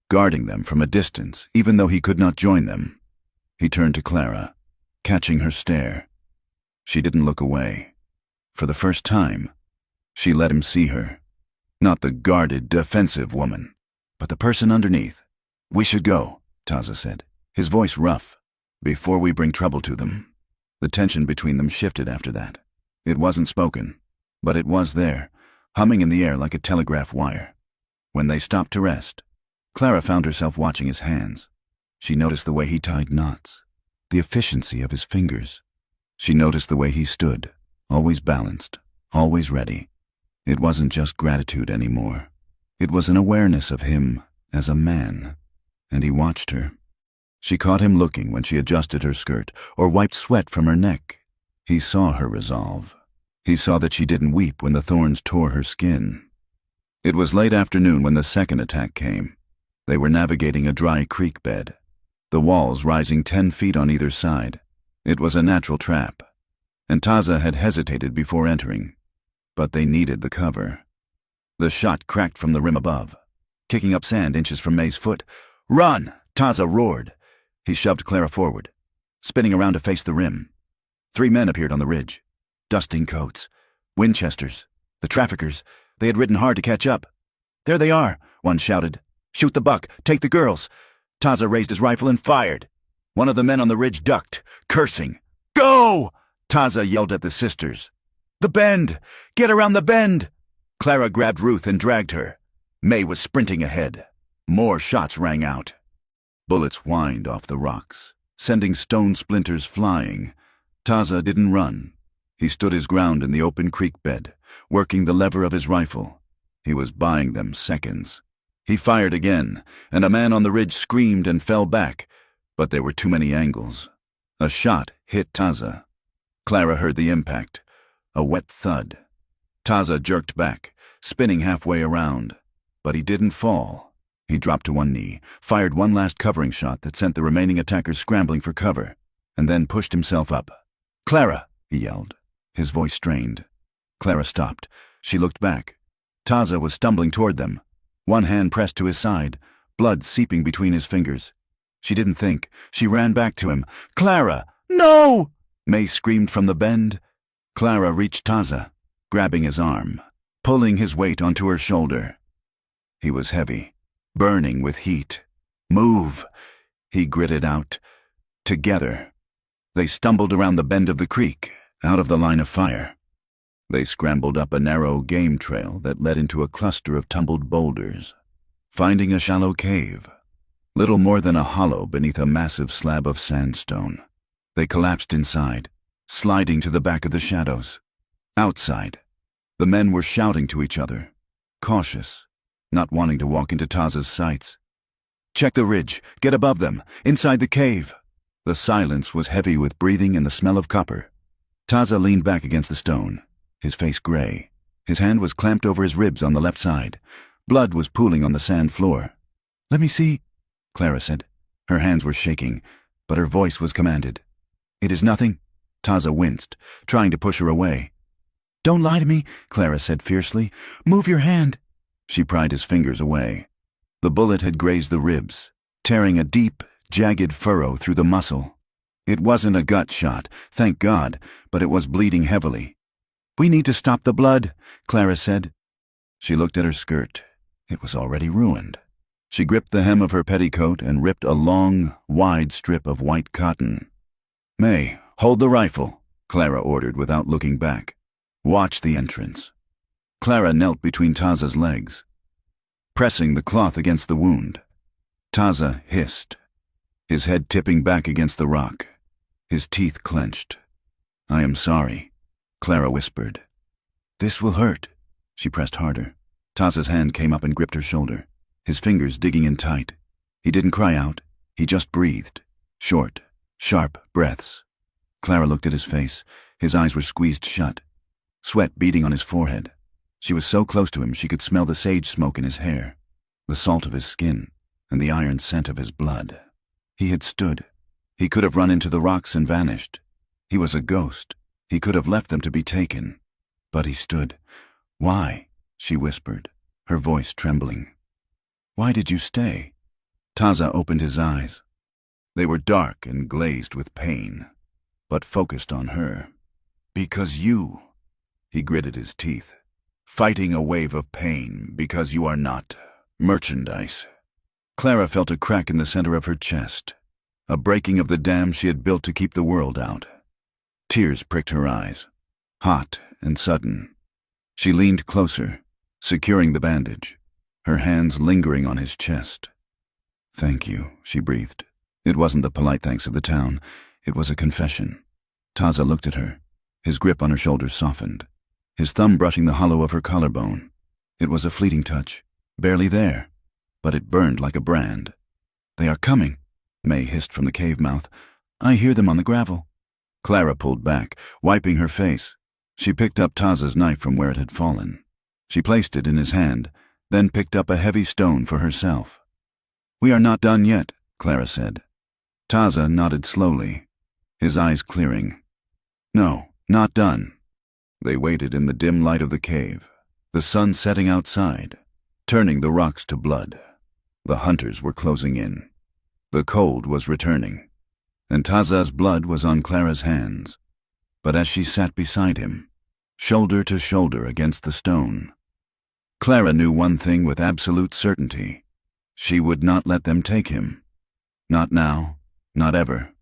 guarding them from a distance, even though he could not join them. He turned to Clara, catching her stare. She didn't look away. For the first time, she let him see her. Not the guarded, defensive woman, but the person underneath. "We should go," Taza said, his voice rough, "before we bring trouble to them." The tension between them shifted after that. It wasn't spoken, but it was there, humming in the air like a telegraph wire. When they stopped to rest, Clara found herself watching his hands. She noticed the way he tied knots, the efficiency of his fingers. She noticed the way he stood, always balanced, always ready. It wasn't just gratitude anymore. It was an awareness of him as a man. And he watched her. She caught him looking when she adjusted her skirt or wiped sweat from her neck. He saw her resolve. He saw that she didn't weep when the thorns tore her skin. It was late afternoon when the second attack came. They were navigating a dry creek bed, the walls rising 10 feet on either side. It was a natural trap, and Taza had hesitated before entering. But they needed the cover. The shot cracked from the rim above, kicking up sand inches from May's foot. "Run!" Taza roared. He shoved Clara forward, spinning around to face the rim. 3 men appeared on the ridge, dusting coats, Winchesters, the traffickers. They had ridden hard to catch up. "There they are," one shouted. "Shoot the buck, take the girls." Taza raised his rifle and fired. One of the men on the ridge ducked, cursing. "Go!" Taza yelled at the sisters. "The bend! Get around the bend!" Clara grabbed Ruth and dragged her. May was sprinting ahead. More shots rang out. Bullets whined off the rocks, sending stone splinters flying. Taza didn't run. He stood his ground in the open creek bed, working the lever of his rifle. He was buying them seconds. He fired again, and a man on the ridge screamed and fell back, but there were too many angles. A shot hit Taza. Clara heard the impact, a wet thud. Taza jerked back, spinning halfway around, but he didn't fall. He dropped to one knee, fired one last covering shot that sent the remaining attackers scrambling for cover, and then pushed himself up. "Clara!" he yelled, his voice strained. Clara stopped. She looked back. Taza was stumbling toward them, one hand pressed to his side, blood seeping between his fingers. She didn't think. She ran back to him. "Clara! No!" May screamed from the bend. Clara reached Taza, grabbing his arm, pulling his weight onto her shoulder. He was heavy, burning with heat. "Move!" he gritted out. Together, they stumbled around the bend of the creek, out of the line of fire. They scrambled up a narrow game trail that led into a cluster of tumbled boulders, finding a shallow cave, little more than a hollow beneath a massive slab of sandstone. They collapsed inside, sliding to the back of the shadows. Outside, the men were shouting to each other, cautious, not wanting to walk into Taza's sights. "Check the ridge. Get above them. Inside the cave." The silence was heavy with breathing and the smell of copper. Taza leaned back against the stone, his face gray. His hand was clamped over his ribs on the left side. Blood was pooling on the sand floor. "Let me see," Clara said. Her hands were shaking, but her voice was commanded. "It is nothing." Taza winced, trying to push her away. "Don't lie to me," Clara said fiercely. "Move your hand." She pried his fingers away. The bullet had grazed the ribs, tearing a deep, jagged furrow through the muscle. It wasn't a gut shot, thank God, but it was bleeding heavily. "We need to stop the blood," Clara said. She looked at her skirt. It was already ruined. She gripped the hem of her petticoat and ripped a long, wide strip of white cotton. "May, hold the rifle," Clara ordered without looking back. "Watch the entrance." Clara knelt between Taza's legs, pressing the cloth against the wound. Taza hissed, his head tipping back against the rock, his teeth clenched. "I am sorry," Clara whispered. "This will hurt." She pressed harder. Taza's hand came up and gripped her shoulder, his fingers digging in tight. He didn't cry out. He just breathed. Short, sharp breaths. Clara looked at his face. His eyes were squeezed shut, sweat beading on his forehead. She was so close to him she could smell the sage smoke in his hair, the salt of his skin, and the iron scent of his blood. He had stood. He could have run into the rocks and vanished. He was a ghost. He could have left them to be taken. But he stood. "Why?" she whispered, her voice trembling. "Why did you stay?" Taza opened his eyes. They were dark and glazed with pain, but focused on her. "Because you," he gritted his teeth, "fighting a wave of pain because you are not merchandise." Clara felt a crack in the center of her chest, a breaking of the dam she had built to keep the world out. Tears pricked her eyes, hot and sudden. She leaned closer, securing the bandage, her hands lingering on his chest. "Thank you," she breathed. It wasn't the polite thanks of the town. It was a confession. Taza looked at her. His grip on her shoulder softened, his thumb brushing the hollow of her collarbone. It was a fleeting touch, barely there, but it burned like a brand. "They are coming," May hissed from the cave mouth. "I hear them on the gravel." Clara pulled back, wiping her face. She picked up Taza's knife from where it had fallen. She placed it in his hand, then picked up a heavy stone for herself. "We are not done yet," Clara said. Taza nodded slowly, his eyes clearing. "No, not done." They waited in the dim light of the cave, the sun setting outside, turning the rocks to blood. The hunters were closing in. The cold was returning, and Taza's blood was on Clara's hands. But as she sat beside him, shoulder to shoulder against the stone, Clara knew one thing with absolute certainty. She would not let them take him. Not now, not ever.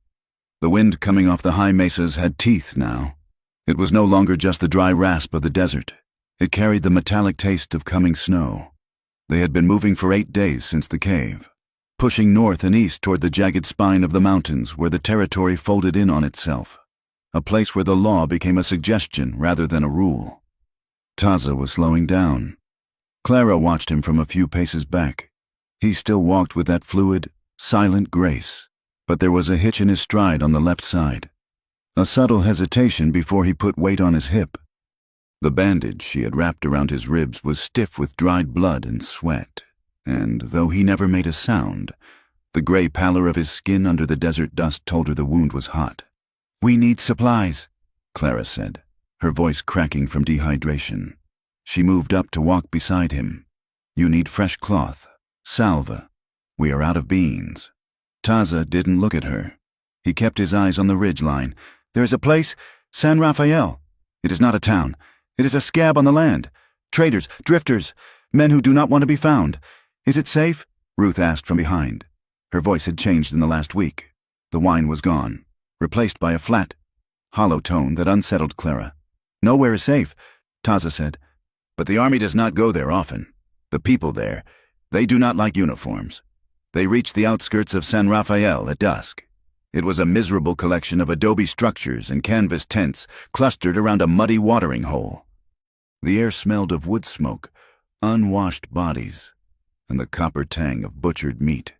The wind coming off the high mesas had teeth now. It was no longer just the dry rasp of the desert. It carried the metallic taste of coming snow. They had been moving for 8 days since the cave, pushing north and east toward the jagged spine of the mountains where the territory folded in on itself, a place where the law became a suggestion rather than a rule. Taza was slowing down. Clara watched him from a few paces back. He still walked with that fluid, silent grace, but there was a hitch in his stride on the left side, a subtle hesitation before he put weight on his hip. The bandage she had wrapped around his ribs was stiff with dried blood and sweat, and though he never made a sound, the gray pallor of his skin under the desert dust told her the wound was hot. "We need supplies," Clara said, her voice cracking from dehydration. She moved up to walk beside him. "You need fresh cloth, salve. We are out of beans." Taza didn't look at her. He kept his eyes on the ridge line. "There is a place, San Rafael. It is not a town. It is a scab on the land. Traders, drifters, men who do not want to be found. Is it safe?" Ruth asked from behind. Her voice had changed in the last week. The whine was gone, replaced by a flat, hollow tone that unsettled Clara. "Nowhere is safe," Taza said. "But the army does not go there often. The people there, they do not like uniforms. They reached the outskirts of San Rafael at dusk. It was a miserable collection of adobe structures and canvas tents clustered around a muddy watering hole. The air smelled of wood smoke, unwashed bodies, and the copper tang of butchered meat.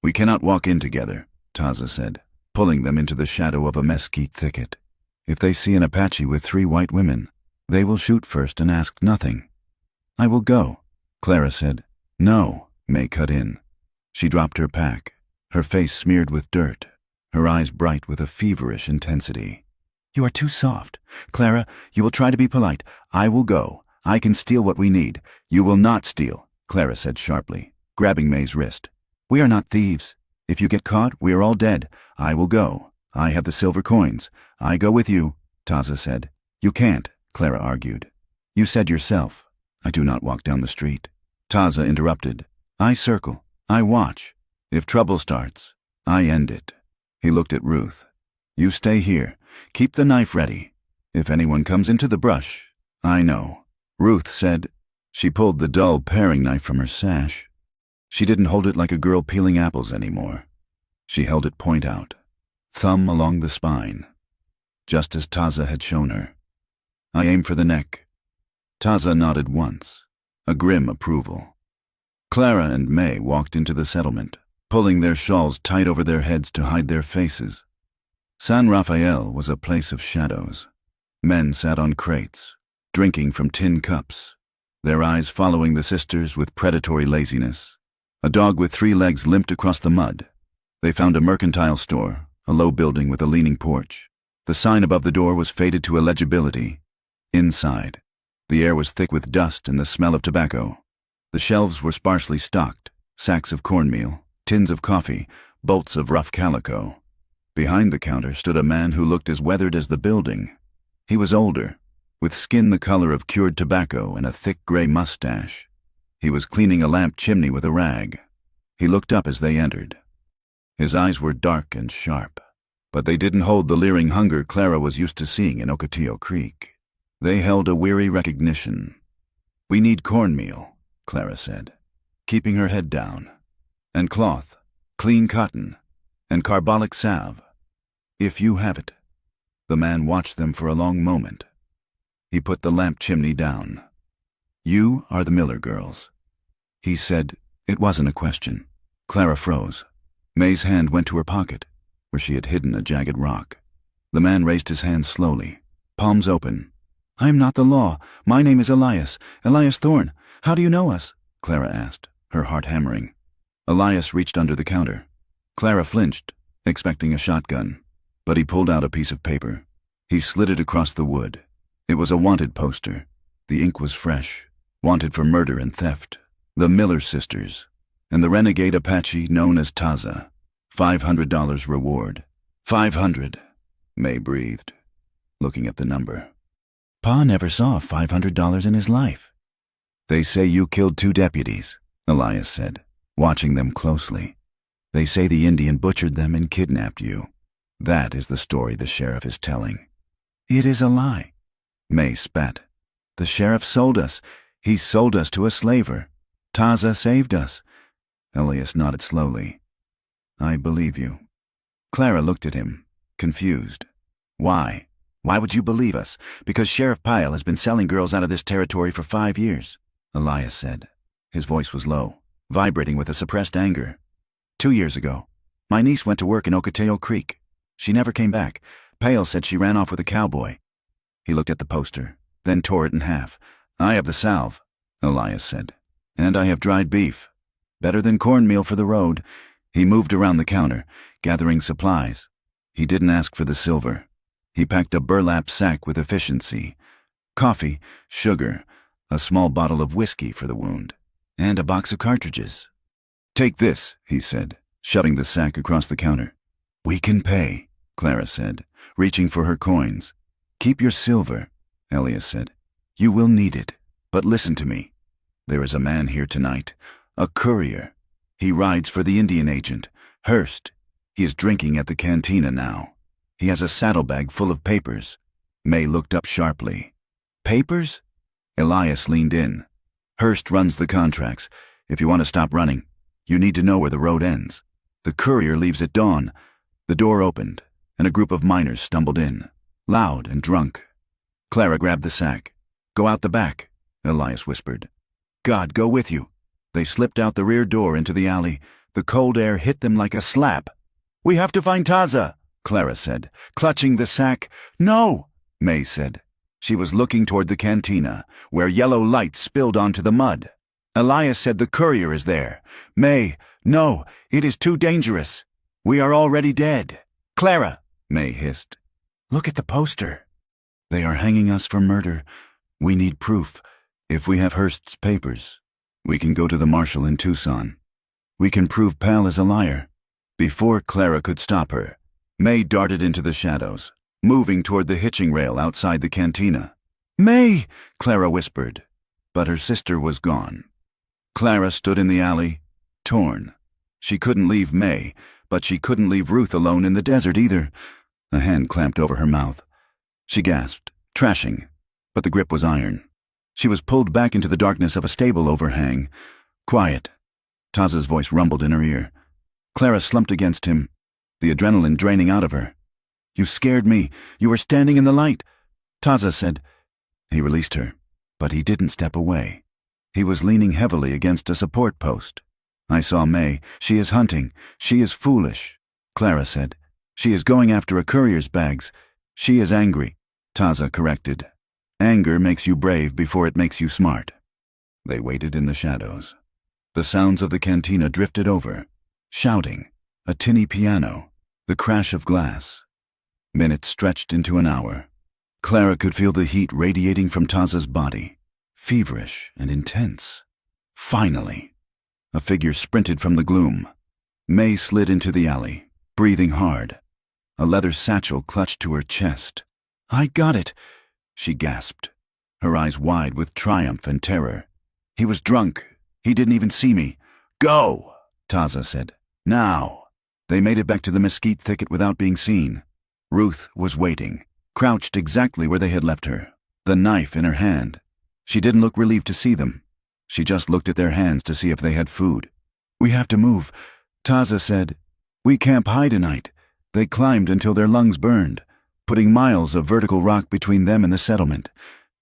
"We cannot walk in together," Taza said, pulling them into the shadow of a mesquite thicket. "If they see an Apache with 3 white women, they will shoot first and ask nothing." "I will go," Clara said. "No," May cut in. She dropped her pack, her face smeared with dirt, her eyes bright with a feverish intensity. "You are too soft. Clara, you will try to be polite. I will go. I can steal what we need." "You will not steal," Clara said sharply, grabbing May's wrist. "We are not thieves. If you get caught, we are all dead. I will go. I have the silver coins. I go with you," Taza said. "You can't," Clara argued. "You said yourself, I do not walk down the street." Taza interrupted. "I circle. I watch. If trouble starts, I end it." He looked at Ruth. "You stay here. Keep the knife ready. If anyone comes into the brush, I know." Ruth said. She pulled the dull paring knife from her sash. She didn't hold it like a girl peeling apples anymore. She held it point out, thumb along the spine, just as Taza had shown her. "I aim for the neck." Taza nodded once, a grim approval. Clara and May walked into the settlement, pulling their shawls tight over their heads to hide their faces. San Rafael was a place of shadows. Men sat on crates, drinking from tin cups, their eyes following the sisters with predatory laziness. A dog with 3 legs limped across the mud. They found a mercantile store, a low building with a leaning porch. The sign above the door was faded to illegibility. Inside, the air was thick with dust and the smell of tobacco. The shelves were sparsely stocked, sacks of cornmeal, tins of coffee, bolts of rough calico. Behind the counter stood a man who looked as weathered as the building. He was older, with skin the color of cured tobacco and a thick gray mustache. He was cleaning a lamp chimney with a rag. He looked up as they entered. His eyes were dark and sharp, but they didn't hold the leering hunger Clara was used to seeing in Ocotillo Creek. They held a weary recognition. "We need cornmeal," Clara said, keeping her head down, "and cloth, clean cotton, and carbolic salve. If you have it." The man watched them for a long moment. He put the lamp chimney down. "You are the Miller girls," he said. It wasn't a question. Clara froze. May's hand went to her pocket, where she had hidden a jagged rock. The man raised his hand slowly, palms open. "I am not the law. My name is Elias Thorne. How do you know us?" Clara asked, her heart hammering. Elias reached under the counter. Clara flinched, expecting a shotgun, but he pulled out a piece of paper. He slid it across the wood. It was a wanted poster. The ink was fresh. Wanted for murder and theft. The Miller sisters, and the renegade Apache known as Taza. $500 reward. 500, May breathed, looking at the number. "Pa never saw $500 in his life." "They say you killed 2 deputies, Elias said, watching them closely. "They say the Indian butchered them and kidnapped you. That is the story the sheriff is telling." "It is a lie," May spat. "The sheriff sold us. He sold us to a slaver. Taza saved us." Elias nodded slowly. "I believe you." Clara looked at him, confused. "Why? Why would you believe us?" "Because Sheriff Pyle has been selling girls out of this territory for 5 years, Elias said. His voice was low, vibrating with a suppressed anger. 2 years ago, my niece went to work in Ocotillo Creek. She never came back. Pale said she ran off with a cowboy." He looked at the poster, then tore it in half. "I have the salve," Elias said. "And I have dried beef. Better than cornmeal for the road." He moved around the counter, gathering supplies. He didn't ask for the silver. He packed a burlap sack with efficiency. Coffee, sugar, a small bottle of whiskey for the wound, and a box of cartridges. "Take this," he said, shoving the sack across the counter. "We can pay," Clara said, reaching for her coins. "Keep your silver," Elias said. "You will need it. But listen to me. There is a man here tonight, a courier. He rides for the Indian agent, Hurst. He is drinking at the cantina now. He has a saddlebag full of papers." May looked up sharply. "Papers?" Elias leaned in. "Hurst runs the contracts. If you want to stop running, you need to know where the road ends. The courier leaves at dawn." The door opened, and a group of miners stumbled in, loud and drunk. Clara grabbed the sack. "Go out the back," Elias whispered. God go with you. They slipped out the rear door into the alley. The cold air hit them like a slap. We have to find Taza, Clara said, clutching the sack. No, May said. She was looking toward the cantina, where yellow light spilled onto the mud. Elias said the courier is there. May, no, it is too dangerous. We are already dead. Clara, May hissed. Look at the poster. They are hanging us for murder. We need proof. If we have Hearst's papers, we can go to the marshal in Tucson. We can prove Pal is a liar. Before Clara could stop her, May darted into the shadows, moving toward the hitching rail outside the cantina. May, Clara whispered, but her sister was gone. Clara stood in the alley, torn. She couldn't leave May, but she couldn't leave Ruth alone in the desert either. A hand clamped over her mouth. She gasped, trashing, but the grip was iron. She was pulled back into the darkness of a stable overhang. Quiet. Taza's voice rumbled in her ear. Clara slumped against him, the adrenaline draining out of her. You scared me. You were standing in the light, Taza said. He released her, but he didn't step away. He was leaning heavily against a support post. I saw May. She is hunting. She is foolish, Clara said. She is going after a courier's bags. She is angry, Taza corrected. Anger makes you brave before it makes you smart. They waited in the shadows. The sounds of the cantina drifted over. Shouting, a tinny piano, the crash of glass. Minutes stretched into an hour. Clara could feel the heat radiating from Taza's body, feverish and intense. Finally, a figure sprinted from the gloom. May slid into the alley, breathing hard. A leather satchel clutched to her chest. I got it, she gasped, her eyes wide with triumph and terror. He was drunk. He didn't even see me. Go, Taza said. Now. They made it back to the mesquite thicket without being seen. Ruth was waiting, crouched exactly where they had left her, the knife in her hand. She didn't look relieved to see them. She just looked at their hands to see if they had food. We have to move, Taza said. We can't hide tonight. They climbed until their lungs burned, putting miles of vertical rock between them and the settlement.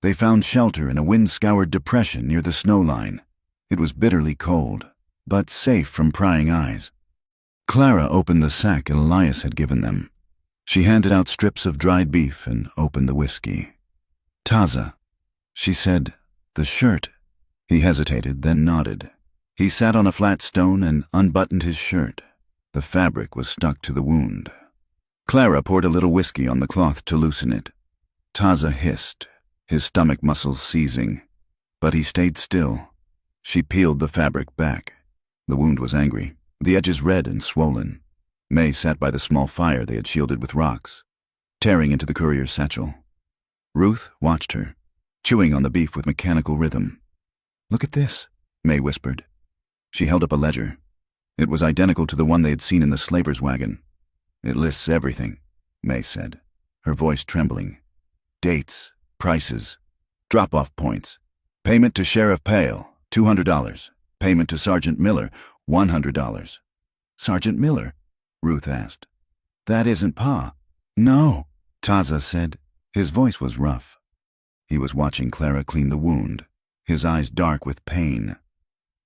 They found shelter in a wind-scoured depression near the snow line. It was bitterly cold, but safe from prying eyes. Clara opened the sack Elias had given them. She handed out strips of dried beef and opened the whiskey. Taza, she said, the shirt. He hesitated, then nodded. He sat on a flat stone and unbuttoned his shirt. The fabric was stuck to the wound. Clara poured a little whiskey on the cloth to loosen it. Taza hissed, his stomach muscles seizing, but he stayed still. She peeled the fabric back. The wound was angry, the edges red and swollen. May sat by the small fire they had shielded with rocks, tearing into the courier's satchel. Ruth watched her, chewing on the beef with mechanical rhythm. Look at this, May whispered. She held up a ledger. It was identical to the one they had seen in the slaver's wagon. It lists everything, May said, her voice trembling. Dates, prices, drop-off points. Payment to Sheriff Pale, $200. Payment to Sergeant Miller, $100. Sergeant Miller? Ruth asked. That isn't Pa. No, Taza said. His voice was rough. He was watching Clara clean the wound, his eyes dark with pain.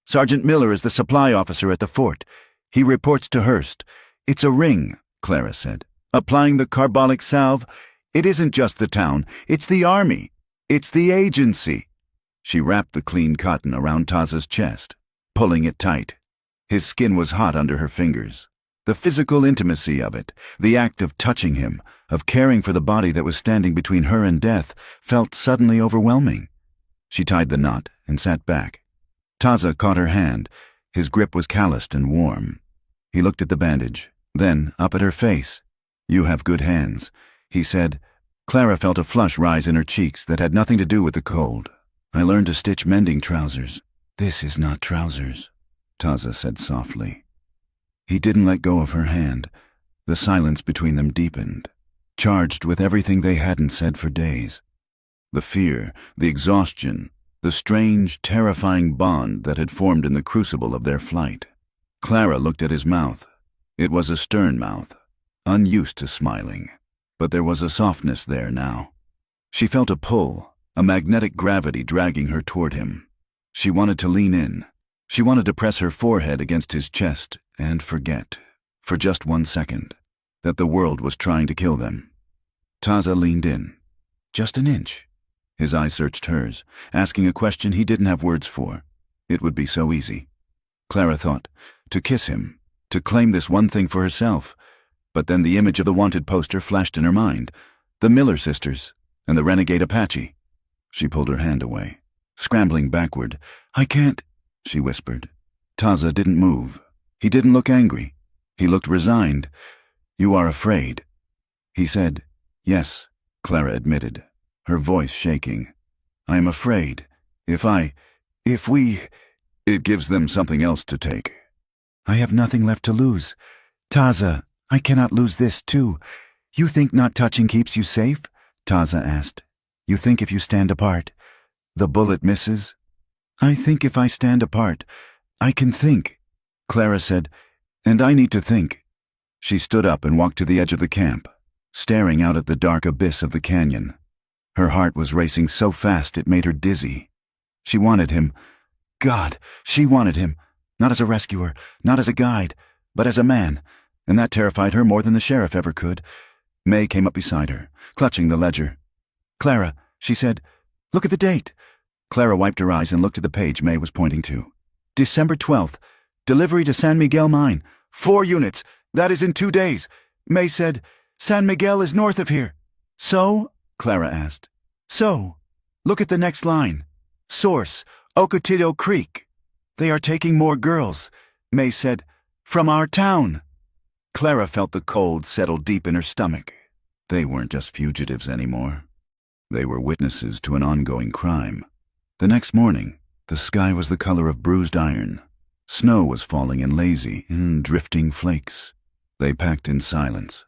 Sergeant Miller is the supply officer at the fort. He reports to Hearst. It's a ring, Clara said. Applying the carbolic salve. It isn't just the town. It's the army. It's the agency. She wrapped the clean cotton around Taza's chest, pulling it tight. His skin was hot under her fingers. The physical intimacy of it, the act of touching him, of caring for the body that was standing between her and death, felt suddenly overwhelming. She tied the knot and sat back. Taza caught her hand. His grip was calloused and warm. He looked at the bandage, then up at her face. You have good hands, he said. Clara felt a flush rise in her cheeks that had nothing to do with the cold. I learned to stitch mending trousers. This is not trousers, Taza said softly. He didn't let go of her hand. The silence between them deepened, charged with everything they hadn't said for days. The fear, the exhaustion, the strange, terrifying bond that had formed in the crucible of their flight. Clara looked at his mouth. It was a stern mouth, unused to smiling, but there was a softness there now. She felt a pull, a magnetic gravity dragging her toward him. She wanted to lean in. She wanted to press her forehead against his chest and forget, for just 1 second, that the world was trying to kill them. Taza leaned in. Just an inch. His eyes searched hers, asking a question he didn't have words for. It would be so easy. Clara thought, to kiss him, to claim this one thing for herself. But then the image of the wanted poster flashed in her mind. The Miller sisters and the renegade Apache. She pulled her hand away, scrambling backward. I can't, she whispered. Taza didn't move. He didn't look angry. He looked resigned. You are afraid. He said, yes, Clara admitted, her voice shaking. I am afraid. If we, it gives them something else to take. I have nothing left to lose. Taza, I cannot lose this too. You think not touching keeps you safe? Taza asked. You think if you stand apart, the bullet misses? I think if I stand apart, I can think, Clara said, and I need to think. She stood up and walked to the edge of the camp, staring out at the dark abyss of the canyon. Her heart was racing so fast it made her dizzy. She wanted him. God, she wanted him. Not as a rescuer, not as a guide, but as a man, and that terrified her more than the sheriff ever could. May came up beside her, clutching the ledger. Clara, she said, look at the date. Clara wiped her eyes and looked at the page May was pointing to. December 12th. Delivery to San Miguel mine. 4 units. That is in 2 days. May said, San Miguel is north of here. So? Clara asked. So. Look at the next line. Source, Ocotillo Creek. They are taking more girls, May said, from our town. Clara felt the cold settle deep in her stomach. They weren't just fugitives anymore. They were witnesses to an ongoing crime. The next morning, the sky was the color of bruised iron. Snow was falling in lazy and drifting flakes. They packed in silence.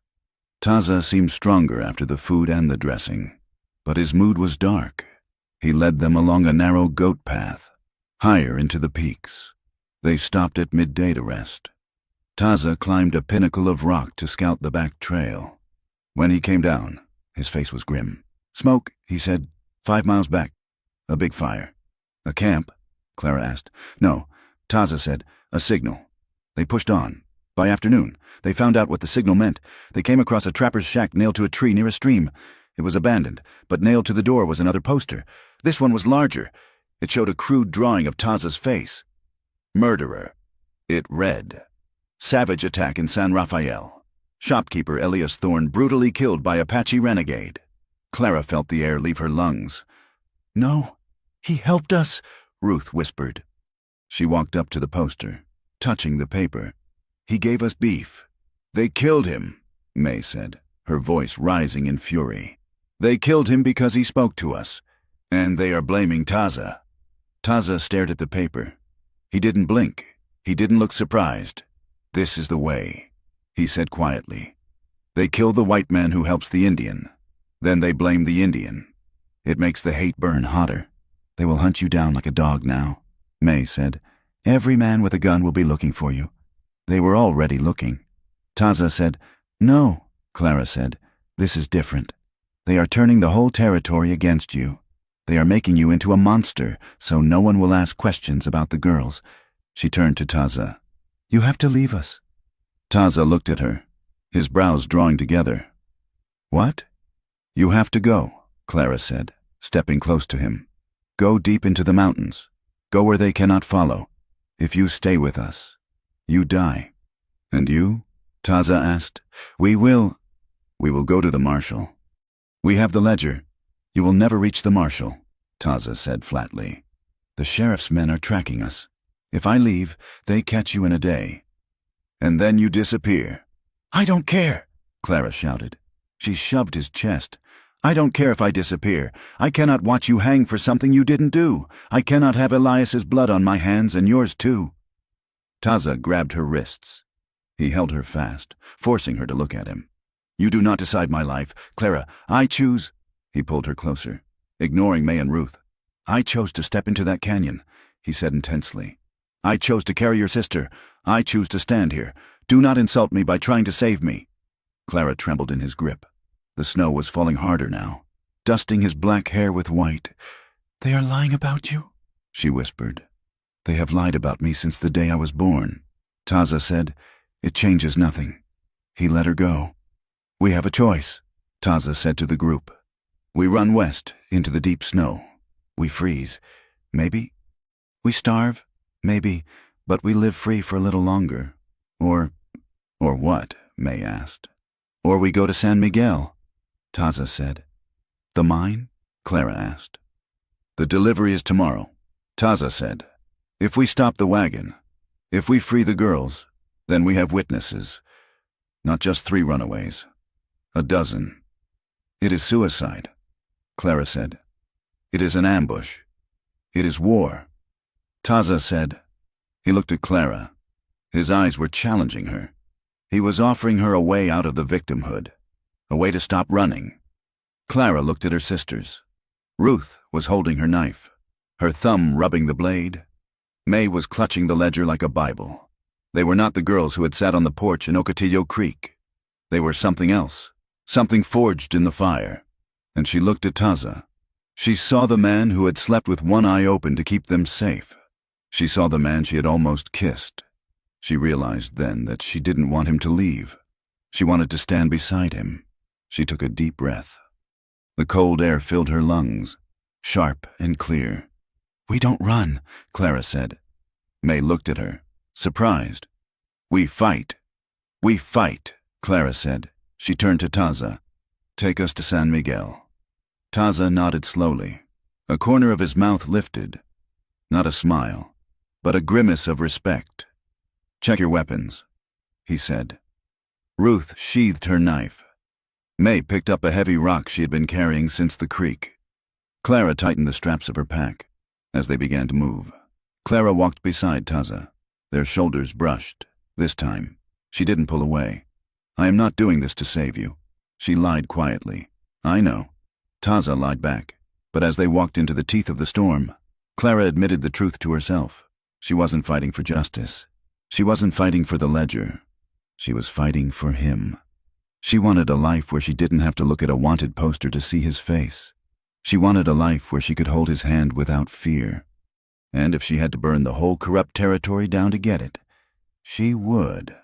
Taza seemed stronger after the food and the dressing, but his mood was dark. He led them along a narrow goat path, higher into the peaks. They stopped at midday to rest. Taza climbed a pinnacle of rock to scout the back trail. When he came down, his face was grim. Smoke, he said, 5 miles back. A big fire. A camp? Clara asked. No, Taza said, a signal. They pushed on. By afternoon, they found out what the signal meant. They came across a trapper's shack nailed to a tree near a stream. It was abandoned, but nailed to the door was another poster. This one was larger. It showed a crude drawing of Taza's face. Murderer. It read, Savage attack in San Rafael. Shopkeeper Elias Thorne brutally killed by Apache renegade. Clara felt the air leave her lungs. No, he helped us, Ruth whispered. She walked up to the poster, touching the paper. He gave us beef. They killed him, May said, her voice rising in fury. They killed him because he spoke to us, and they are blaming Taza. Taza stared at the paper. He didn't blink. He didn't look surprised. This is the way, he said quietly. They kill the white man who helps the Indian. Then they blame the Indian. It makes the hate burn hotter. They will hunt you down like a dog now, May said. Every man with a gun will be looking for you. They were already looking. Taza said, No, Clara said. This is different. They are turning the whole territory against you. They are making you into a monster, so no one will ask questions about the girls. She turned to Taza. You have to leave us. Taza looked at her, his brows drawing together. What? You have to go, Clara said, stepping close to him. Go deep into the mountains. Go where they cannot follow. If you stay with us, you die. And you? Taza asked. We will go to the marshal. We have the ledger. You will never reach the marshal, Taza said flatly. The sheriff's men are tracking us. If I leave, they catch you in a day. And then you disappear. I don't care, Clara shouted. She shoved his chest. I don't care if I disappear. I cannot watch you hang for something you didn't do. I cannot have Elias's blood on my hands and yours too. Taza grabbed her wrists. He held her fast, forcing her to look at him. You do not decide my life, Clara. I choose. He pulled her closer, ignoring May and Ruth. I chose to step into that canyon, he said intensely. I chose to carry your sister. I choose to stand here. Do not insult me by trying to save me. Clara trembled in his grip. The snow was falling harder now, dusting his black hair with white. They are lying about you, she whispered. "They have lied about me since the day I was born." Taza said, "It changes nothing." He let her go. "We have a choice," Taza said to the group. "We run west into the deep snow. We freeze. Maybe. We starve. Maybe. But we live free for a little longer. Or what?" May asked. "Or we go to San Miguel," Taza said. "The mine?" Clara asked. "The delivery is tomorrow," Taza said. "If we stop the wagon, if we free the girls, then we have witnesses. Not just 3 runaways. A dozen." "It is suicide," Clara said. "It is an ambush. It is war," Taza said. He looked at Clara. His eyes were challenging her. He was offering her a way out of the victimhood, a way to stop running. Clara looked at her sisters. Ruth was holding her knife, her thumb rubbing the blade. May was clutching the ledger like a Bible. They were not the girls who had sat on the porch in Ocotillo Creek. They were something else, something forged in the fire. And she looked at Taza. She saw the man who had slept with one eye open to keep them safe. She saw the man she had almost kissed. She realized then that she didn't want him to leave. She wanted to stand beside him. She took a deep breath. The cold air filled her lungs, sharp and clear. "We don't run," Clara said. May looked at her, surprised. "We fight. We fight," Clara said. She turned to Taza. "Take us to San Miguel." Taza nodded slowly. A corner of his mouth lifted. Not a smile, but a grimace of respect. "Check your weapons," he said. Ruth sheathed her knife. May picked up a heavy rock she had been carrying since the creek. Clara tightened the straps of her pack. As they began to move, Clara walked beside Taza. Their shoulders brushed. This time, she didn't pull away. "I am not doing this to save you," she lied quietly. "I know." Taza lied back. But as they walked into the teeth of the storm, Clara admitted the truth to herself. She wasn't fighting for justice. She wasn't fighting for the ledger. She was fighting for him. She wanted a life where she didn't have to look at a wanted poster to see his face. She wanted a life where she could hold his hand without fear. And if she had to burn the whole corrupt territory down to get it, she would.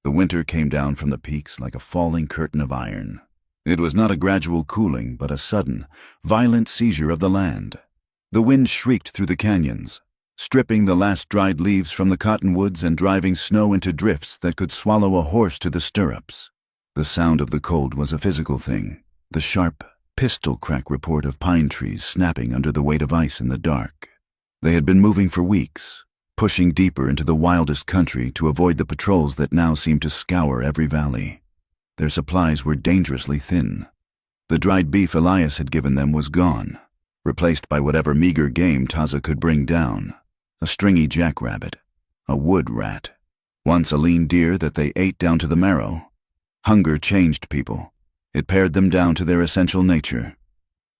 The winter came down from the peaks like a falling curtain of iron. It was not a gradual cooling, but a sudden, violent seizure of the land. The wind shrieked through the canyons, stripping the last dried leaves from the cottonwoods and driving snow into drifts that could swallow a horse to the stirrups. The sound of the cold was a physical thing, the sharp, pistol-crack report of pine trees snapping under the weight of ice in the dark. They had been moving for weeks, pushing deeper into the wildest country to avoid the patrols that now seemed to scour every valley. Their supplies were dangerously thin. The dried beef Elias had given them was gone, replaced by whatever meager game Taza could bring down. A stringy jackrabbit, a wood rat, once a lean deer that they ate down to the marrow. Hunger changed people. It pared them down to their essential nature.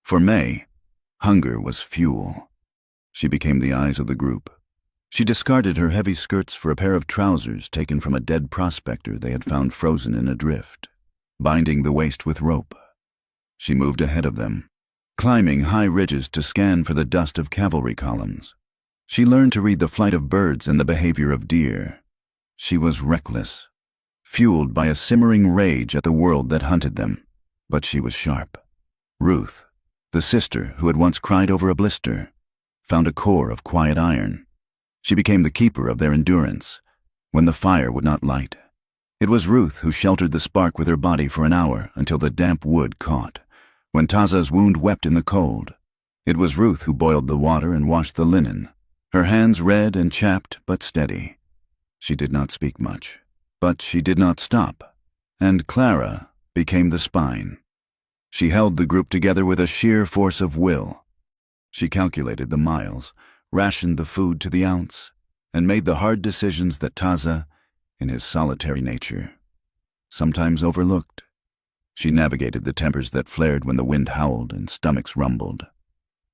For May, hunger was fuel. She became the eyes of the group. She discarded her heavy skirts for a pair of trousers taken from a dead prospector they had found frozen in a drift, binding the waist with rope. She moved ahead of them, climbing high ridges to scan for the dust of cavalry columns. She learned to read the flight of birds and the behavior of deer. She was reckless, fueled by a simmering rage at the world that hunted them. But she was sharp. Ruth, the sister who had once cried over a blister, found a core of quiet iron. She became the keeper of their endurance when the fire would not light. It was Ruth who sheltered the spark with her body for an hour until the damp wood caught, when Taza's wound wept in the cold. It was Ruth who boiled the water and washed the linen, her hands red and chapped but steady. She did not speak much, but she did not stop, and Clara became the spine. She held the group together with a sheer force of will. She calculated the miles, rationed the food to the ounce, and made the hard decisions that Taza, in his solitary nature, sometimes overlooked. She navigated the tempers that flared when the wind howled and stomachs rumbled.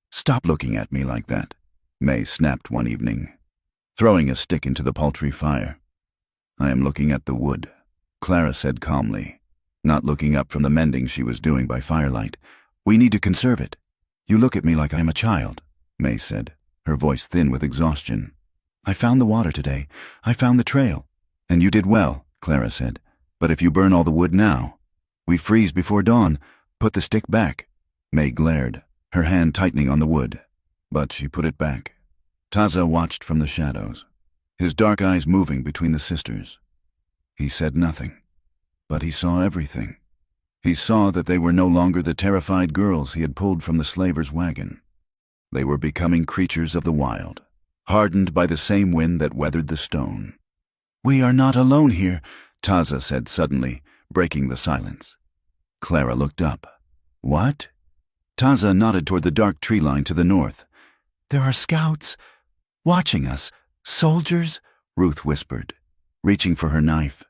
"Stop looking at me like that," May snapped one evening, throwing a stick into the paltry fire. "I am looking at the wood," Clara said calmly, not looking up from the mending she was doing by firelight. "We need to conserve it." "You look at me like I am a child," May said, her voice thin with exhaustion. "I found the water today. I found the trail." "And you did well," Clara said. "But if you burn all the wood now, we freeze before dawn. Put the stick back." May glared, her hand tightening on the wood. But she put it back. Taza watched from the shadows, his dark eyes moving between the sisters. He said nothing, but he saw everything. He saw that they were no longer the terrified girls he had pulled from the slaver's wagon. They were becoming creatures of the wild, hardened by the same wind that weathered the stone. "We are not alone here," Taza said suddenly, breaking the silence. Clara looked up. "What?" Taza nodded toward the dark tree line to the north. "There are scouts watching us. Soldiers," Ruth whispered, reaching for her knife.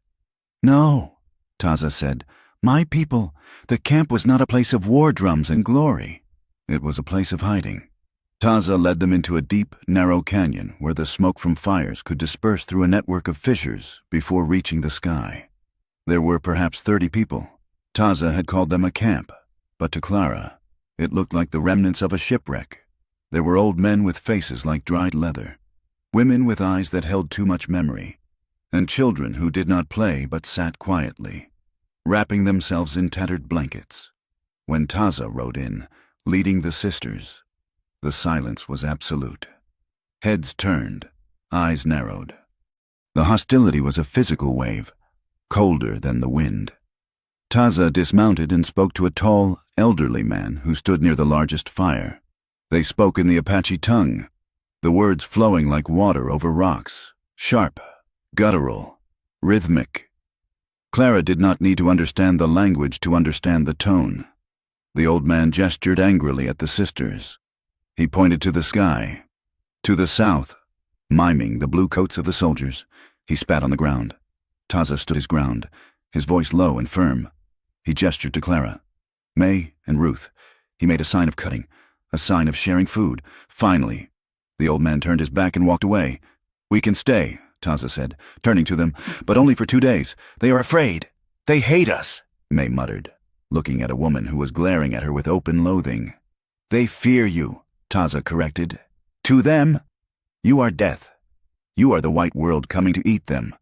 "No," Taza said. "My people. The camp was not a place of war drums and glory. It was a place of hiding." Taza led them into a deep, narrow canyon where the smoke from fires could disperse through a network of fissures before reaching the sky. There were perhaps 30 people. Taza had called them a camp, but to Clara, it looked like the remnants of a shipwreck. There were old men with faces like dried leather, women with eyes that held too much memory, and children who did not play but sat quietly, wrapping themselves in tattered blankets. When Taza rode in, leading the sisters, the silence was absolute. Heads turned, eyes narrowed. The hostility was a physical wave, colder than the wind. Taza dismounted and spoke to a tall, elderly man who stood near the largest fire. They spoke in the Apache tongue, the words flowing like water over rocks, sharp, guttural, rhythmic. Clara did not need to understand the language to understand the tone. The old man gestured angrily at the sisters. He pointed to the sky, to the south, miming the blue coats of the soldiers. He spat on the ground. Taza stood his ground, his voice low and firm. He gestured to Clara, May, and Ruth. He made a sign of cutting, a sign of sharing food. Finally, the old man turned his back and walked away. "We can stay," Taza said, turning to them, "but only for 2 days. They are afraid. They hate us," May muttered, looking at a woman who was glaring at her with open loathing. "They fear you," Taza corrected. "To them, you are death. You are the white world coming to eat them.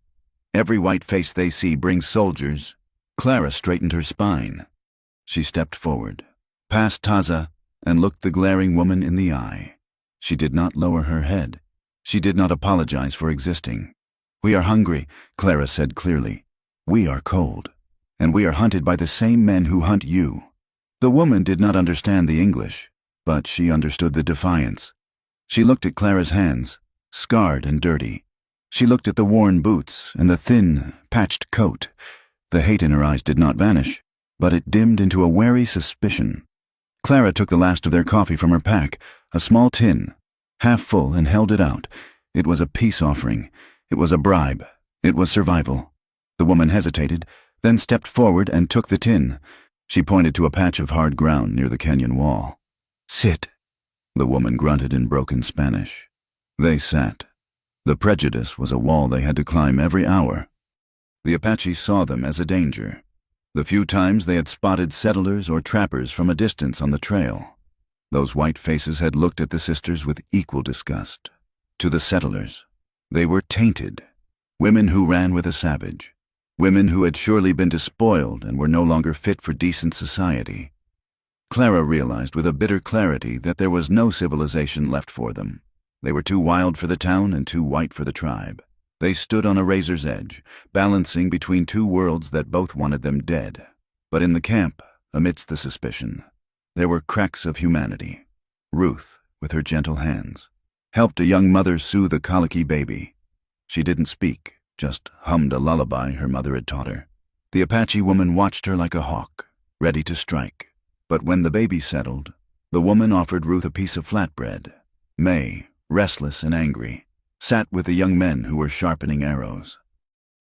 Every white face they see brings soldiers." Clara straightened her spine. She stepped forward, past Taza, and looked the glaring woman in the eye. She did not lower her head. She did not apologize for existing. "We are hungry," Clara said clearly. "We are cold, and we are hunted by the same men who hunt you." The woman did not understand the English, but she understood the defiance. She looked at Clara's hands, scarred and dirty. She looked at the worn boots and the thin, patched coat. The hate in her eyes did not vanish, but it dimmed into a wary suspicion. Clara took the last of their coffee from her pack, a small tin, half full, and held it out. It was a peace offering. It was a bribe. It was survival. The woman hesitated, then stepped forward and took the tin. She pointed to a patch of hard ground near the canyon wall. "Sit," the woman grunted in broken Spanish. They sat. The prejudice was a wall they had to climb every hour. The Apache saw them as a danger. The few times they had spotted settlers or trappers from a distance on the trail, those white faces had looked at the sisters with equal disgust. To the settlers, they were tainted, women who ran with a savage, women who had surely been despoiled and were no longer fit for decent society. Clara realized with a bitter clarity that there was no civilization left for them. They were too wild for the town and too white for the tribe. They stood on a razor's edge, balancing between two worlds that both wanted them dead. But in the camp, amidst the suspicion, there were cracks of humanity. Ruth, with her gentle hands, helped a young mother soothe a colicky baby. She didn't speak, just hummed a lullaby her mother had taught her. The Apache woman watched her like a hawk, ready to strike. But when the baby settled, the woman offered Ruth a piece of flatbread. May, restless and angry, sat with the young men who were sharpening arrows.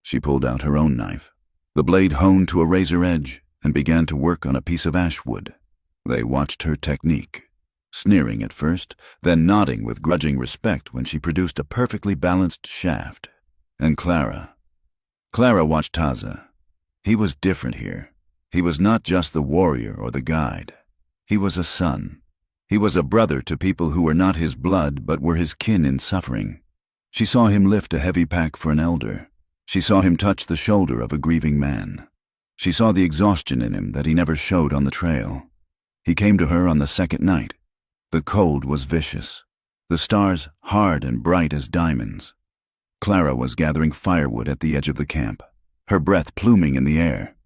She pulled out her own knife. The blade honed to a razor edge and began to work on a piece of ash wood. They watched her technique, sneering at first, then nodding with grudging respect when she produced a perfectly balanced shaft. And Clara watched Taza. He was different here. He was not just the warrior or the guide. He was a son, He was a brother to people who were not his blood but were his kin in suffering. She saw him lift a heavy pack for an elder. She saw him touch the shoulder of a grieving man. She saw the exhaustion in him that he never showed on the trail. He came to her on the second night. The cold was vicious. The stars hard and bright as diamonds. Clara was gathering firewood at the edge of the camp, her breath pluming in the air.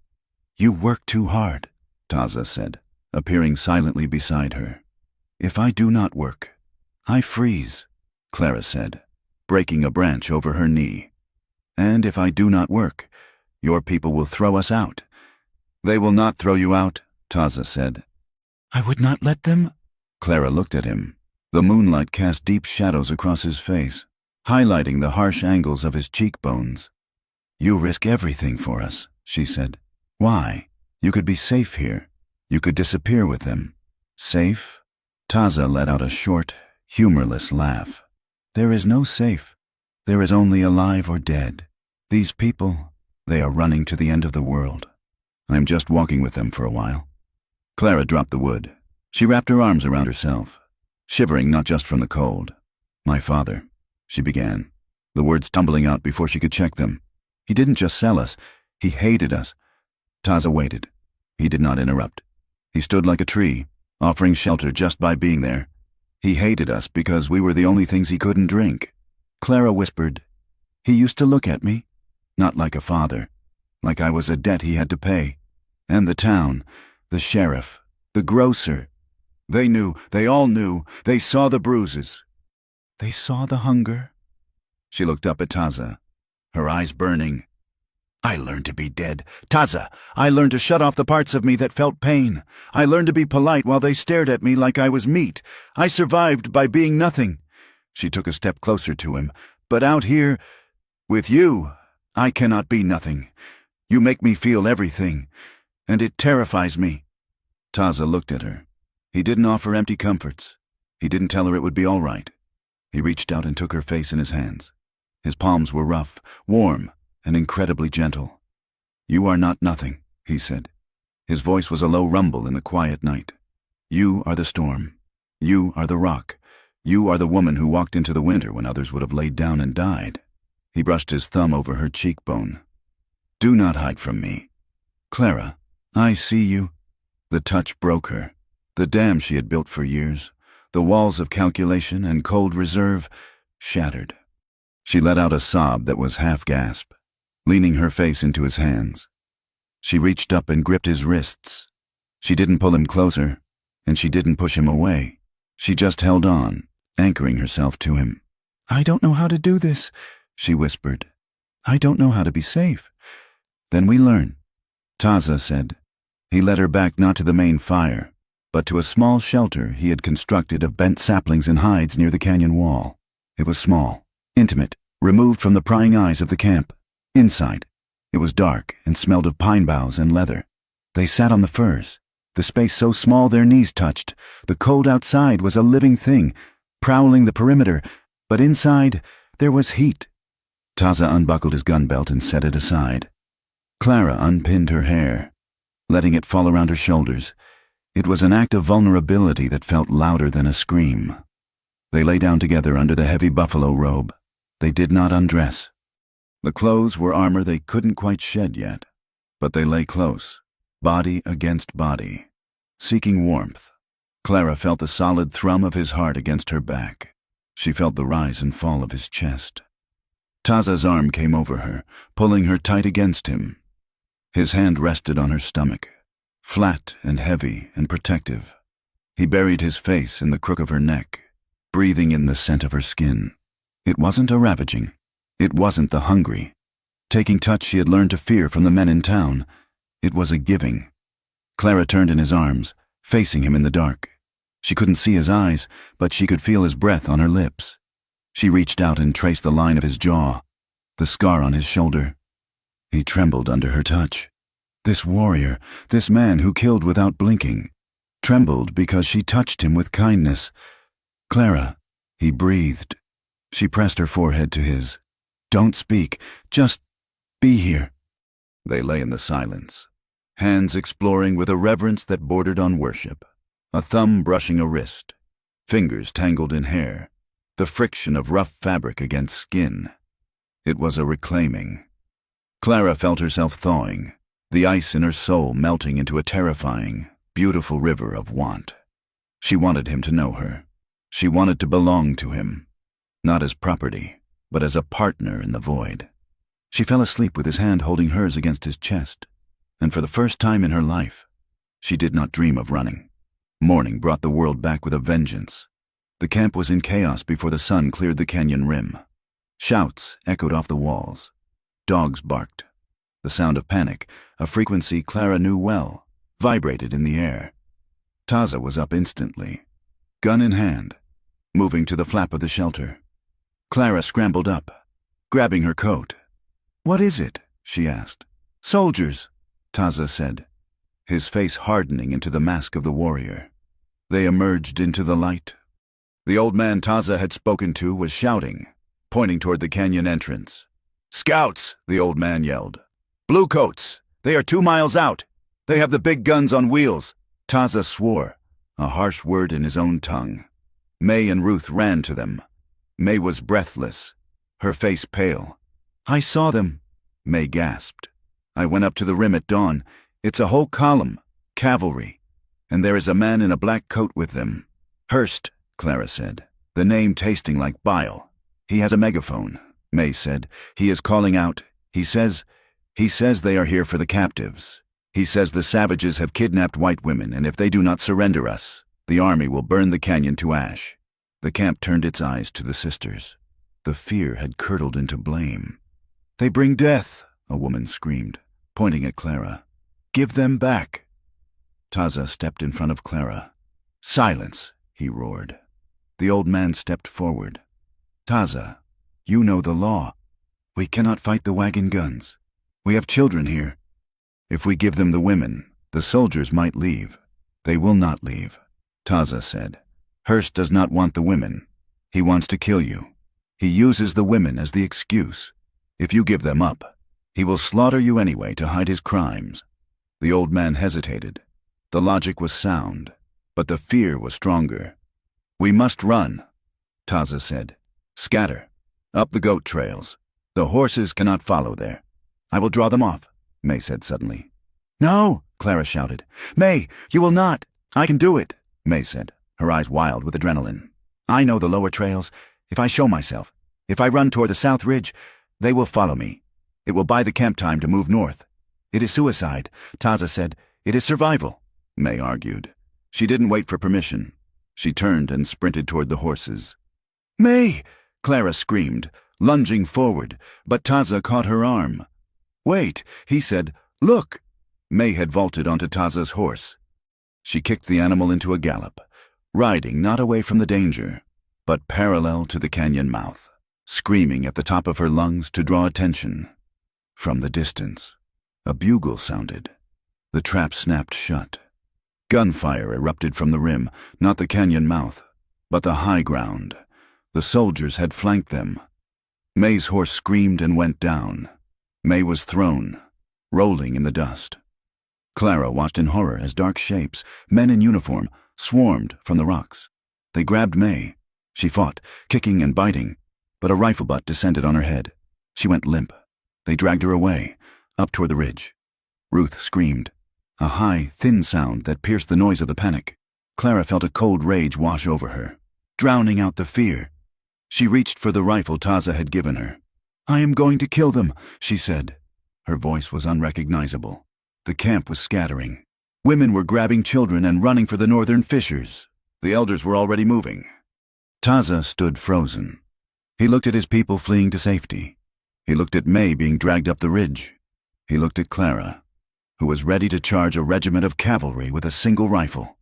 "You work too hard," Taza said, appearing silently beside her. "If I do not work, I freeze," Clara said, breaking a branch over her knee. "And if I do not work, your people will throw us out." "They will not throw you out," Taza said. "I would not let them?" Clara looked at him. The moonlight cast deep shadows across his face, highlighting the harsh angles of his cheekbones. "You risk everything for us," she said. "Why? You could be safe here. You could disappear with them." "Safe?" Taza let out a short, humorless laugh. "There is no safe. There is only alive or dead. These people, they are running to the end of the world. I'm just walking with them for a while." Clara dropped the wood. She wrapped her arms around herself, shivering not just from the cold. "My father," she began, the words tumbling out before she could check them. "He didn't just sell us. He hated us." Taza waited. He did not interrupt. He stood like a tree, offering shelter just by being there. "He hated us because we were the only things he couldn't drink." Clara whispered, "He used to look at me, not like a father, like I was a debt he had to pay. And the town, the sheriff, the grocer. They knew, they all knew, they saw the bruises. They saw the hunger." She looked up at Taza, her eyes burning. "I learned to be dead. Taza, I learned to shut off the parts of me that felt pain. I learned to be polite while they stared at me like I was meat. I survived by being nothing." She took a step closer to him. "But out here, with you, I cannot be nothing. You make me feel everything, and it terrifies me." Taza looked at her. He didn't offer empty comforts. He didn't tell her it would be all right. He reached out and took her face in his hands. His palms were rough, warm, and incredibly gentle. "You are not nothing," he said. His voice was a low rumble in the quiet night. "You are the storm. You are the rock. You are the woman who walked into the winter when others would have laid down and died." He brushed his thumb over her cheekbone. "Do not hide from me. Clara, I see you." The touch broke her. The dam she had built for years, the walls of calculation and cold reserve, shattered. She let out a sob that was half-gasp, leaning her face into his hands. She reached up and gripped his wrists. She didn't pull him closer, and she didn't push him away. She just held on, anchoring herself to him. "I don't know how to do this," she whispered. "I don't know how to be safe." "Then we learn," Taza said. He led her back not to the main fire, but to a small shelter he had constructed of bent saplings and hides near the canyon wall. It was small, intimate, removed from the prying eyes of the camp. Inside, it was dark and smelled of pine boughs and leather. They sat on the furs, the space so small their knees touched. The cold outside was a living thing, prowling the perimeter, but inside there was heat. Taza unbuckled his gun belt and set it aside. Clara unpinned her hair, letting it fall around her shoulders. It was an act of vulnerability that felt louder than a scream. They lay down together under the heavy buffalo robe. They did not undress. The clothes were armor they couldn't quite shed yet, but they lay close, body against body, seeking warmth. Clara felt the solid thrum of his heart against her back. She felt the rise and fall of his chest. Taza's arm came over her, pulling her tight against him. His hand rested on her stomach, flat and heavy and protective. He buried his face in the crook of her neck, breathing in the scent of her skin. It wasn't a ravaging. It wasn't the hungry. Taking touch she had learned to fear from the men in town. It was a giving. Clara turned in his arms, facing him in the dark. She couldn't see his eyes, but she could feel his breath on her lips. She reached out and traced the line of his jaw, the scar on his shoulder. He trembled under her touch. This warrior, this man who killed without blinking, trembled because she touched him with kindness. "Clara," he breathed. She pressed her forehead to his. "Don't speak, just be here." They lay in the silence, hands exploring with a reverence that bordered on worship. a thumb brushing a wrist, fingers tangled in hair, the friction of rough fabric against skin. It was a reclaiming. Clara felt herself thawing, the ice in her soul melting into a terrifying, beautiful river of want. She wanted him to know her. She wanted to belong to him, not as property, but as a partner in the void. She fell asleep with his hand holding hers against his chest, and for the first time in her life, she did not dream of running. Morning brought the world back with a vengeance. The camp was in chaos before the sun cleared the canyon rim. Shouts echoed off the walls. Dogs barked. The sound of panic, a frequency Clara knew well, vibrated in the air. Taza was up instantly, gun in hand, moving to the flap of the shelter. Clara scrambled up, grabbing her coat. "What is it?" she asked. "Soldiers," Taza said, his face hardening into the mask of the warrior. They emerged into the light. The old man Taza had spoken to was shouting, pointing toward the canyon entrance. "Scouts!" the old man yelled. "Bluecoats! They are 2 miles out! They have the big guns on wheels!" Taza swore, a harsh word in his own tongue. May and Ruth ran to them. May was breathless, her face pale. "I saw them," May gasped. "I went up to the rim at dawn. It's a whole column, cavalry, and there is a man in a black coat with them." "Hurst," Clara said, the name tasting like bile. "He has a megaphone," May said. "He is calling out. He says they are here for the captives. He says the savages have kidnapped white women, and if they do not surrender us, the army will burn the canyon to ash." The camp turned its eyes to the sisters. The fear had curdled into blame. "They bring death," a woman screamed, pointing at Clara. "Give them back." Taza stepped in front of Clara. "Silence," he roared. The old man stepped forward. "Taza, you know the law. We cannot fight the wagon guns. We have children here. If we give them the women, the soldiers might leave." "They will not leave," Taza said. "Hurst does not want the women. He wants to kill you. He uses the women as the excuse. If you give them up, he will slaughter you anyway to hide his crimes." The old man hesitated. The logic was sound, but the fear was stronger. "We must run," Taza said. "Scatter. Up the goat trails. The horses cannot follow there." "I will draw them off," May said suddenly. "No," Clara shouted. "May, you will not." "I can do it," May said, her eyes wild with adrenaline. "I know the lower trails. If I show myself, if I run toward the south ridge, they will follow me. It will buy the camp time to move north." "It is suicide," Taza said. "It is survival," May argued. She didn't wait for permission. She turned and sprinted toward the horses. "May!" Clara screamed, lunging forward, but Taza caught her arm. "Wait," he said. "Look!" May had vaulted onto Taza's horse. She kicked the animal into a gallop, riding not away from the danger, but parallel to the canyon mouth, screaming at the top of her lungs to draw attention. From the distance, a bugle sounded. The trap snapped shut. Gunfire erupted from the rim, not the canyon mouth, but the high ground. The soldiers had flanked them. May's horse screamed and went down. May was thrown, rolling in the dust. Clara watched in horror as dark shapes, men in uniform, swarmed from the rocks. They grabbed May. She fought, kicking and biting, but a rifle butt descended on her head. She went limp. They dragged her away, up toward the ridge. Ruth screamed, a high, thin sound that pierced the noise of the panic. Clara felt a cold rage wash over her, drowning out the fear. She reached for the rifle Taza had given her. "I am going to kill them," she said. Her voice was unrecognizable. The camp was scattering. Women were grabbing children and running for the northern fissures. The elders were already moving. Taza stood frozen. He looked at his people fleeing to safety. He looked at May being dragged up the ridge. He looked at Clara, who was ready to charge a regiment of cavalry with a single rifle.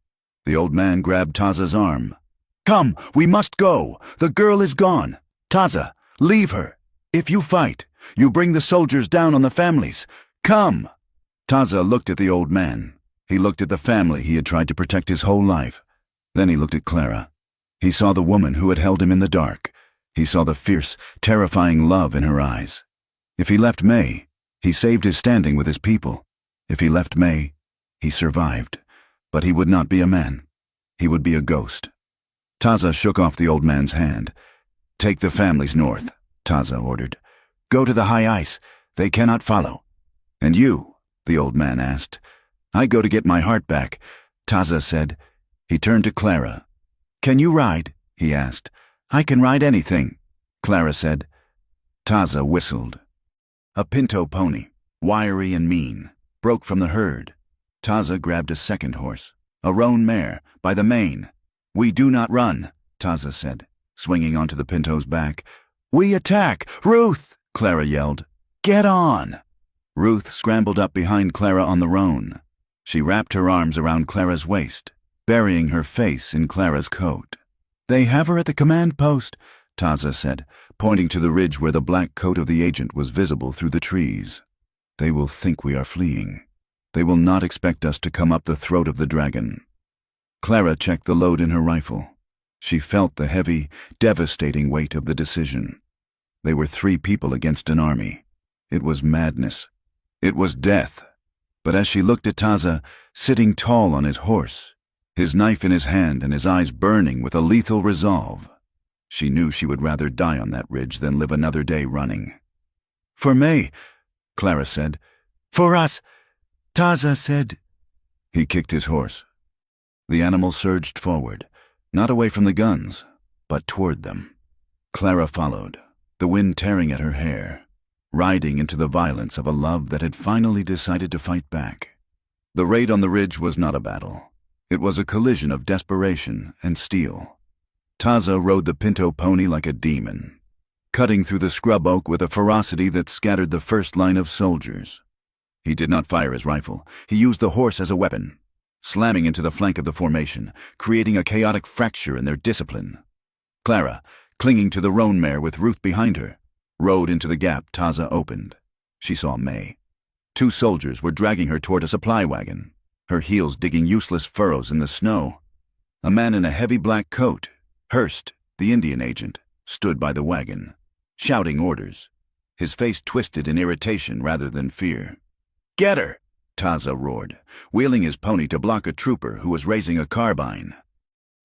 The old man grabbed Taza's arm. "Come, we must go. The girl is gone. Taza, leave her. If you fight, you bring the soldiers down on the families. Come." Taza looked at the old man. He looked at the family he had tried to protect his whole life. Then he looked at Clara. He saw the woman who had held him in the dark. He saw the fierce, terrifying love in her eyes. If he left May, he saved his standing with his people. If he left May, he survived. But he would not be a man. He would be a ghost. Taza shook off the old man's hand. "Take the families north," Taza ordered. "Go to the high ice. They cannot follow." "And you?" the old man asked. "I go to get my heart back," Taza said. He turned to Clara. "Can you ride?" he asked. "I can ride anything," Clara said. Taza whistled. A pinto pony, wiry and mean, broke from the herd. Taza grabbed a second horse, a roan mare, by the mane. "We do not run," Taza said, swinging onto the pinto's back. "We attack! Ruth!" Clara yelled. "Get on!" Ruth scrambled up behind Clara on the roan. She wrapped her arms around Clara's waist, burying her face in Clara's coat. "They have her at the command post," Taza said, pointing to the ridge where the black coat of the agent was visible through the trees. "They will think we are fleeing. They will not expect us to come up the throat of the dragon." Clara checked the load in her rifle. She felt the heavy, devastating weight of the decision. They were 3 people against an army. It was madness. It was death. But as she looked at Taza, sitting tall on his horse, his knife in his hand and his eyes burning with a lethal resolve, she knew she would rather die on that ridge than live another day running. "For May," Clara said. "For us," Taza said. He kicked his horse. The animal surged forward, not away from the guns, but toward them. Clara followed, the wind tearing at her hair, riding into the violence of a love that had finally decided to fight back. The raid on the ridge was not a battle. It was a collision of desperation and steel. Taza rode the pinto pony like a demon, cutting through the scrub oak with a ferocity that scattered the first line of soldiers. He did not fire his rifle. He used the horse as a weapon, slamming into the flank of the formation, creating a chaotic fracture in their discipline. Clara, clinging to the roan mare with Ruth behind her, rode into the gap Taza opened. She saw May. 2 soldiers were dragging her toward a supply wagon, her heels digging useless furrows in the snow. A man in a heavy black coat, Hurst, the Indian agent, stood by the wagon, shouting orders, his face twisted in irritation rather than fear. "Get her!" Taza roared, wheeling his pony to block a trooper who was raising a carbine.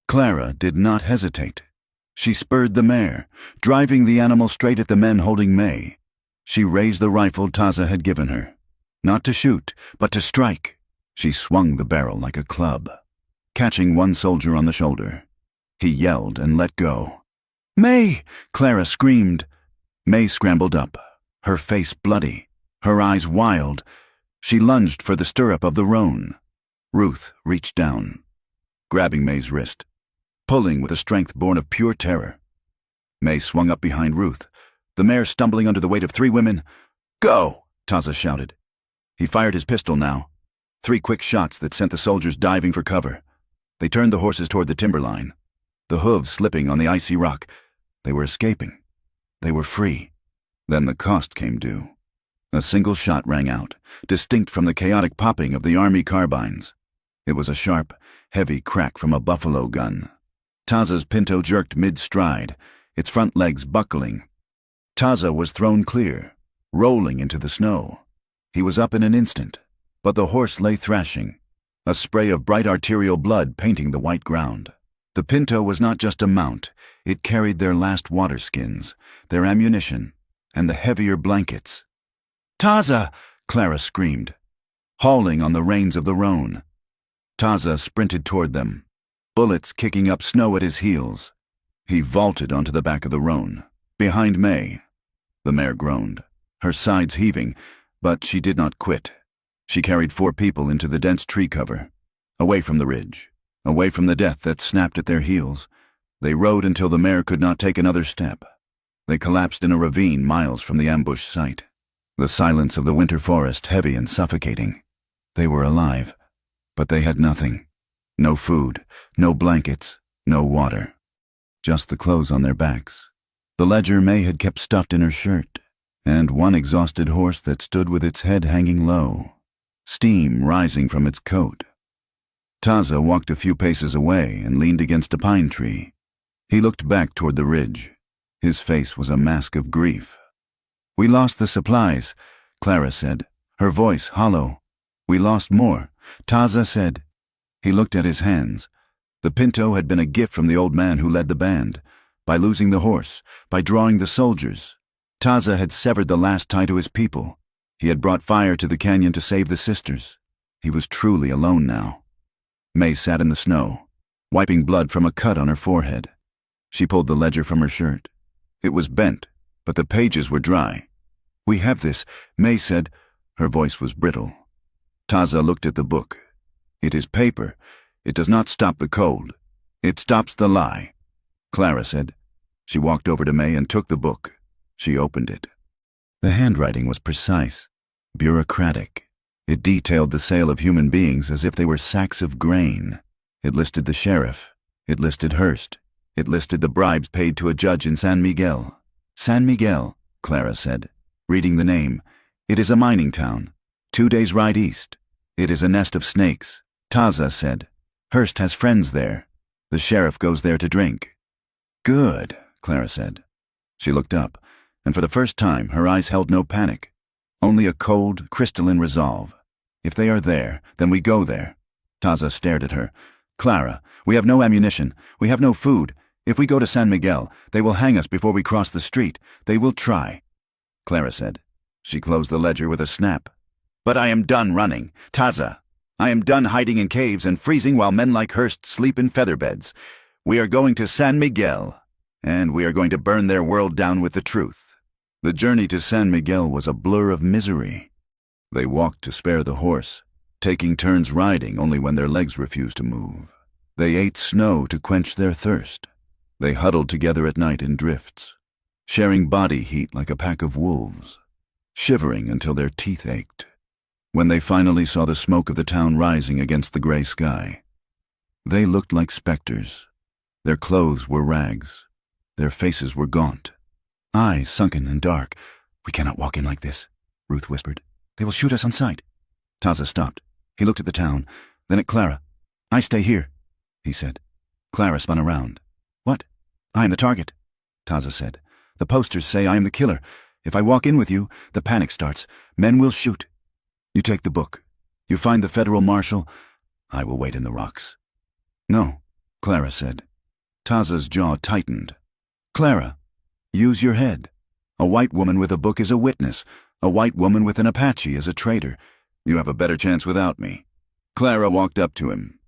Clara did not hesitate. She spurred the mare, driving the animal straight at the men holding May. She raised the rifle Taza had given her, not to shoot, but to strike. She swung the barrel like a club, catching one soldier on the shoulder. He yelled and let go. "May!" Clara screamed. May scrambled up, her face bloody, her eyes wild. She lunged for the stirrup of the roan. Ruth reached down, grabbing May's wrist, pulling with a strength born of pure terror. May swung up behind Ruth, the mare stumbling under the weight of 3 women. "Go!" Taza shouted. He fired his pistol now, 3 quick shots that sent the soldiers diving for cover. They turned the horses toward the timberline, the hooves slipping on the icy rock. They were escaping. They were free. Then the cost came due. A single shot rang out, distinct from the chaotic popping of the army carbines. It was a sharp, heavy crack from a buffalo gun. Taza's pinto jerked mid-stride, its front legs buckling. Taza was thrown clear, rolling into the snow. He was up in an instant, but the horse lay thrashing, a spray of bright arterial blood painting the white ground. The pinto was not just a mount. It carried their last water skins, their ammunition, and the heavier blankets. "Taza!" Clara screamed, hauling on the reins of the roan. Taza sprinted toward them, bullets kicking up snow at his heels. He vaulted onto the back of the roan, behind May. The mare groaned, her sides heaving, but she did not quit. She carried 4 people into the dense tree cover, away from the ridge, away from the death that snapped at their heels. They rode until the mare could not take another step. They collapsed in a ravine miles from the ambush site, the silence of the winter forest heavy and suffocating. They were alive, but they had nothing. No food, no blankets, no water. Just the clothes on their backs, the ledger May had kept stuffed in her shirt, and one exhausted horse that stood with its head hanging low, steam rising from its coat. Taza walked a few paces away and leaned against a pine tree. He looked back toward the ridge. His face was a mask of grief. "We lost the supplies," Clara said, her voice hollow. "We lost more," Taza said. He looked at his hands. The pinto had been a gift from the old man who led the band. By losing the horse, by drawing the soldiers, Taza had severed the last tie to his people. He had brought fire to the canyon to save the sisters. He was truly alone now. May sat in the snow, wiping blood from a cut on her forehead. She pulled the ledger from her shirt. It was bent, but the pages were dry. "We have this," May said. Her voice was brittle. Taza looked at the book. "It is paper. It does not stop the cold. It stops the lie," Clara said. She walked over to May and took the book. She opened it. The handwriting was precise, bureaucratic. It detailed the sale of human beings as if they were sacks of grain. It listed the sheriff. It listed Hearst. It listed the bribes paid to a judge in San Miguel. "San Miguel," Clara said, reading the name. "It is a mining town. 2 days' ride east. It is a nest of snakes," Taza said. "Hearst has friends there. The sheriff goes there to drink." "Good," Clara said. She looked up, and for the first time her eyes held no panic, only a cold, crystalline resolve. "If they are there, then we go there." Taza stared at her. "Clara, we have no ammunition. We have no food. If we go to San Miguel, they will hang us before we cross the street. They will try," Clara said. She closed the ledger with a snap. "But I am done running, Taza. I am done hiding in caves and freezing while men like Hearst sleep in feather beds. We are going to San Miguel, and we are going to burn their world down with the truth." The journey to San Miguel was a blur of misery. They walked to spare the horse, taking turns riding only when their legs refused to move. They ate snow to quench their thirst. They huddled together at night in drifts, sharing body heat like a pack of wolves, shivering until their teeth ached. When they finally saw the smoke of the town rising against the gray sky, they looked like specters. Their clothes were rags. Their faces were gaunt, eyes sunken and dark. "We cannot walk in like this," Ruth whispered. "They will shoot us on sight." Taza stopped. He looked at the town, then at Clara. "I stay here," he said. Clara spun around. "What?" "I am the target," Taza said. "The posters say I am the killer. If I walk in with you, the panic starts. Men will shoot. You take the book. You find the federal marshal. I will wait in the rocks." "No," Clara said. Taza's jaw tightened. "Clara, use your head. A white woman with a book is a witness. A white woman with an Apache is a traitor. You have a better chance without me." Clara walked up to him.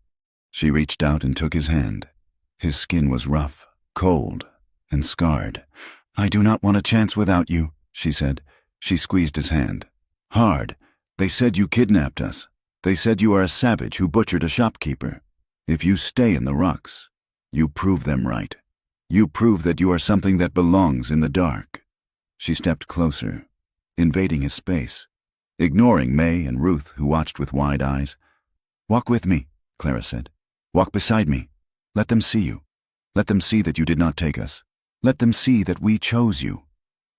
She reached out and took his hand. His skin was rough, cold, and scarred. "I do not want a chance without you," she said. She squeezed his hand. "Hard. They said you kidnapped us. They said you are a savage who butchered a shopkeeper. If you stay in the rocks, you prove them right. You prove that you are something that belongs in the dark." She stepped closer, invading his space, ignoring May and Ruth, who watched with wide eyes. "Walk with me," Clara said. "Walk beside me. Let them see you. Let them see that you did not take us. Let them see that we chose you."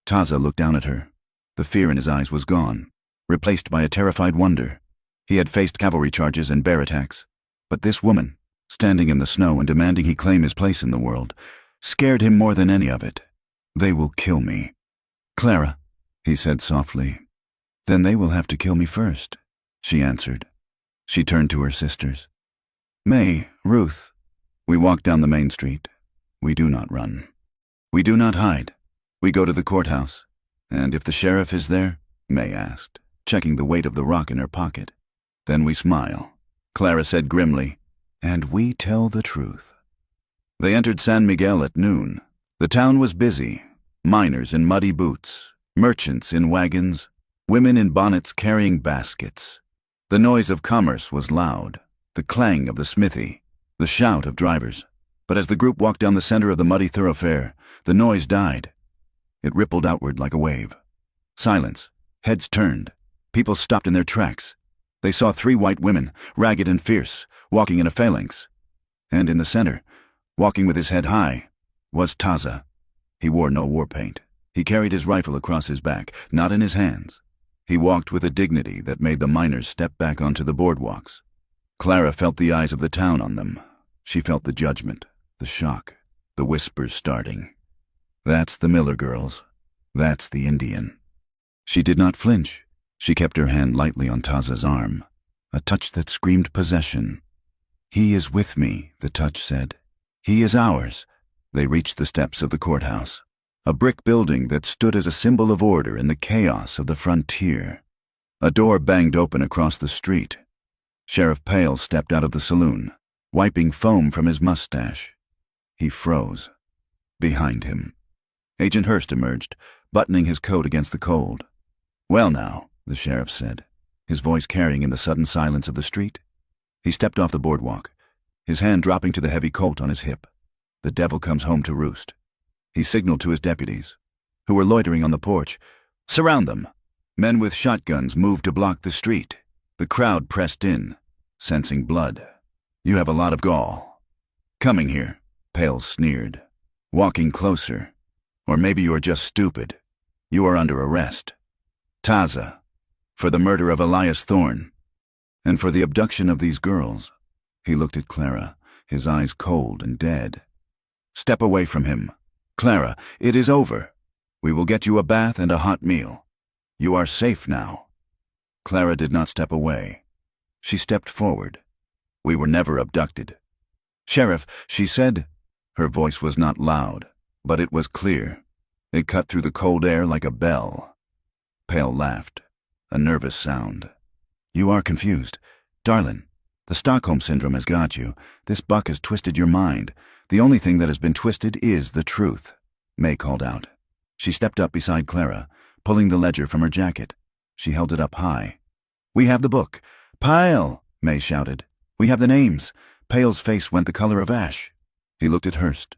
Taza looked down at her. The fear in his eyes was gone, replaced by a terrified wonder. He had faced cavalry charges and bear attacks, but this woman, standing in the snow and demanding he claim his place in the world, scared him more than any of it. "They will kill me." "Clara," he said softly. "Then they will have to kill me first," she answered. She turned to her sisters. "May, Ruth, we walk down the main street. We do not run. We do not hide. We go to the courthouse. And if the sheriff is there," May asked, checking the weight of the rock in her pocket. "Then we smile," Clara said grimly, "and we tell the truth." They entered San Miguel at noon. The town was busy. Miners in muddy boots, merchants in wagons, women in bonnets carrying baskets. The noise of commerce was loud, the clang of the smithy, the shout of drivers. But as the group walked down the center of the muddy thoroughfare, the noise died. It rippled outward like a wave. Silence. Heads turned. People stopped in their tracks. They saw 3 white women, ragged and fierce, walking in a phalanx. And in the center, walking with his head high, was Taza. He wore no war paint. He carried his rifle across his back, not in his hands. He walked with a dignity that made the miners step back onto the boardwalks. Clara felt the eyes of the town on them. She felt the judgment, the shock, the whispers starting. "That's the Miller girls. That's the Indian." She did not flinch. She kept her hand lightly on Taza's arm, a touch that screamed possession. "He is with me," the touch said. "He is ours." They reached the steps of the courthouse, a brick building that stood as a symbol of order in the chaos of the frontier. A door banged open across the street. Sheriff Pale stepped out of the saloon, wiping foam from his mustache. He froze. Behind him, Agent Hurst emerged, buttoning his coat against the cold. "Well now," the sheriff said, his voice carrying in the sudden silence of the street. He stepped off the boardwalk, his hand dropping to the heavy Colt on his hip. "The devil comes home to roost." He signaled to his deputies, who were loitering on the porch. "Surround them." Men with shotguns moved to block the street. The crowd pressed in, sensing blood. "You have a lot of gall." "Coming here," Pale sneered. "Walking closer. Or maybe you are just stupid. You are under arrest. Taza, for the murder of Elias Thorne, and for the abduction of these girls." He looked at Clara, his eyes cold and dead. "Step away from him. Clara, it is over. We will get you a bath and a hot meal. You are safe now." Clara did not step away. She stepped forward. "We were never abducted." "Sheriff," she said. Her voice was not loud, but it was clear. It cut through the cold air like a bell. Pale laughed, a nervous sound. "You are confused. Darlin', the Stockholm Syndrome has got you. This buck has twisted your mind. The only thing that has been twisted is the truth," May called out. She stepped up beside Clara, pulling the ledger from her jacket. She held it up high. "We have the book." "Pale!" May shouted. "We have the names." Pale's face went the color of ash. He looked at Hurst.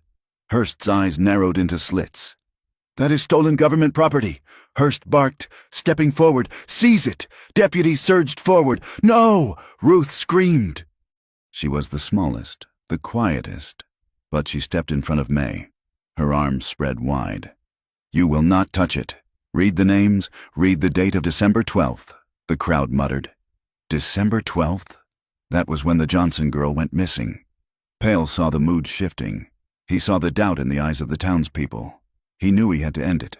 Hurst's eyes narrowed into slits. "That is stolen government property," Hurst barked, stepping forward. "Seize it!" Deputies surged forward. "No!" Ruth screamed. She was the smallest, the quietest, but she stepped in front of May, her arms spread wide. "You will not touch it. Read the names, read the date of December 12th, the crowd muttered. December 12th? That was when the Johnson girl went missing. Pale saw the mood shifting. He saw the doubt in the eyes of the townspeople. He knew he had to end it.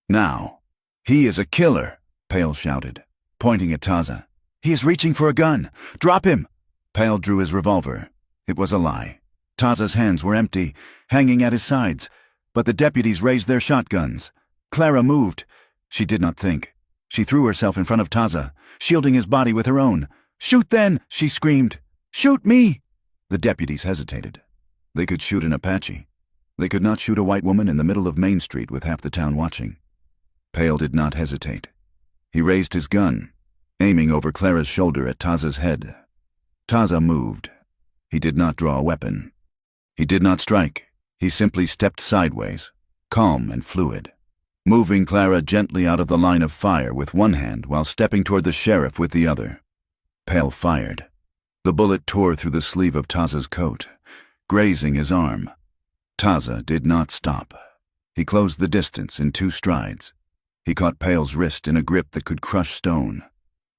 "Now." "He is a killer," Pale shouted, pointing at Taza. "He is reaching for a gun. Drop him." Pale drew his revolver. It was a lie. Taza's hands were empty, hanging at his sides, but the deputies raised their shotguns. Clara moved. She did not think. She threw herself in front of Taza, shielding his body with her own. "Shoot then!" she screamed. "Shoot me!" The deputies hesitated. They could shoot an Apache. They could not shoot a white woman in the middle of Main Street with half the town watching. Pale did not hesitate. He raised his gun, aiming over Clara's shoulder at Taza's head. Taza moved. He did not draw a weapon. He did not strike. He simply stepped sideways, calm and fluid, moving Clara gently out of the line of fire with one hand while stepping toward the sheriff with the other. Pale fired. The bullet tore through the sleeve of Taza's coat, grazing his arm. Taza did not stop. He closed the distance in 2 strides. He caught Pale's wrist in a grip that could crush stone.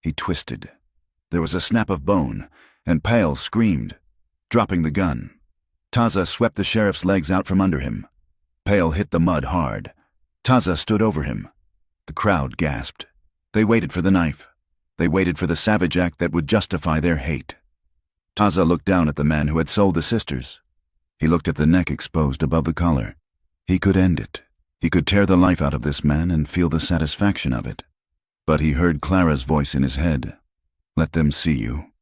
He twisted. There was a snap of bone, and Pale screamed, dropping the gun. Taza swept the sheriff's legs out from under him. Pale hit the mud hard. Taza stood over him. The crowd gasped. They waited for the knife. They waited for the savage act that would justify their hate. Taza looked down at the man who had sold the sisters. He looked at the neck exposed above the collar. He could end it. He could tear the life out of this man and feel the satisfaction of it. But he heard Clara's voice in his head. "Let them see you."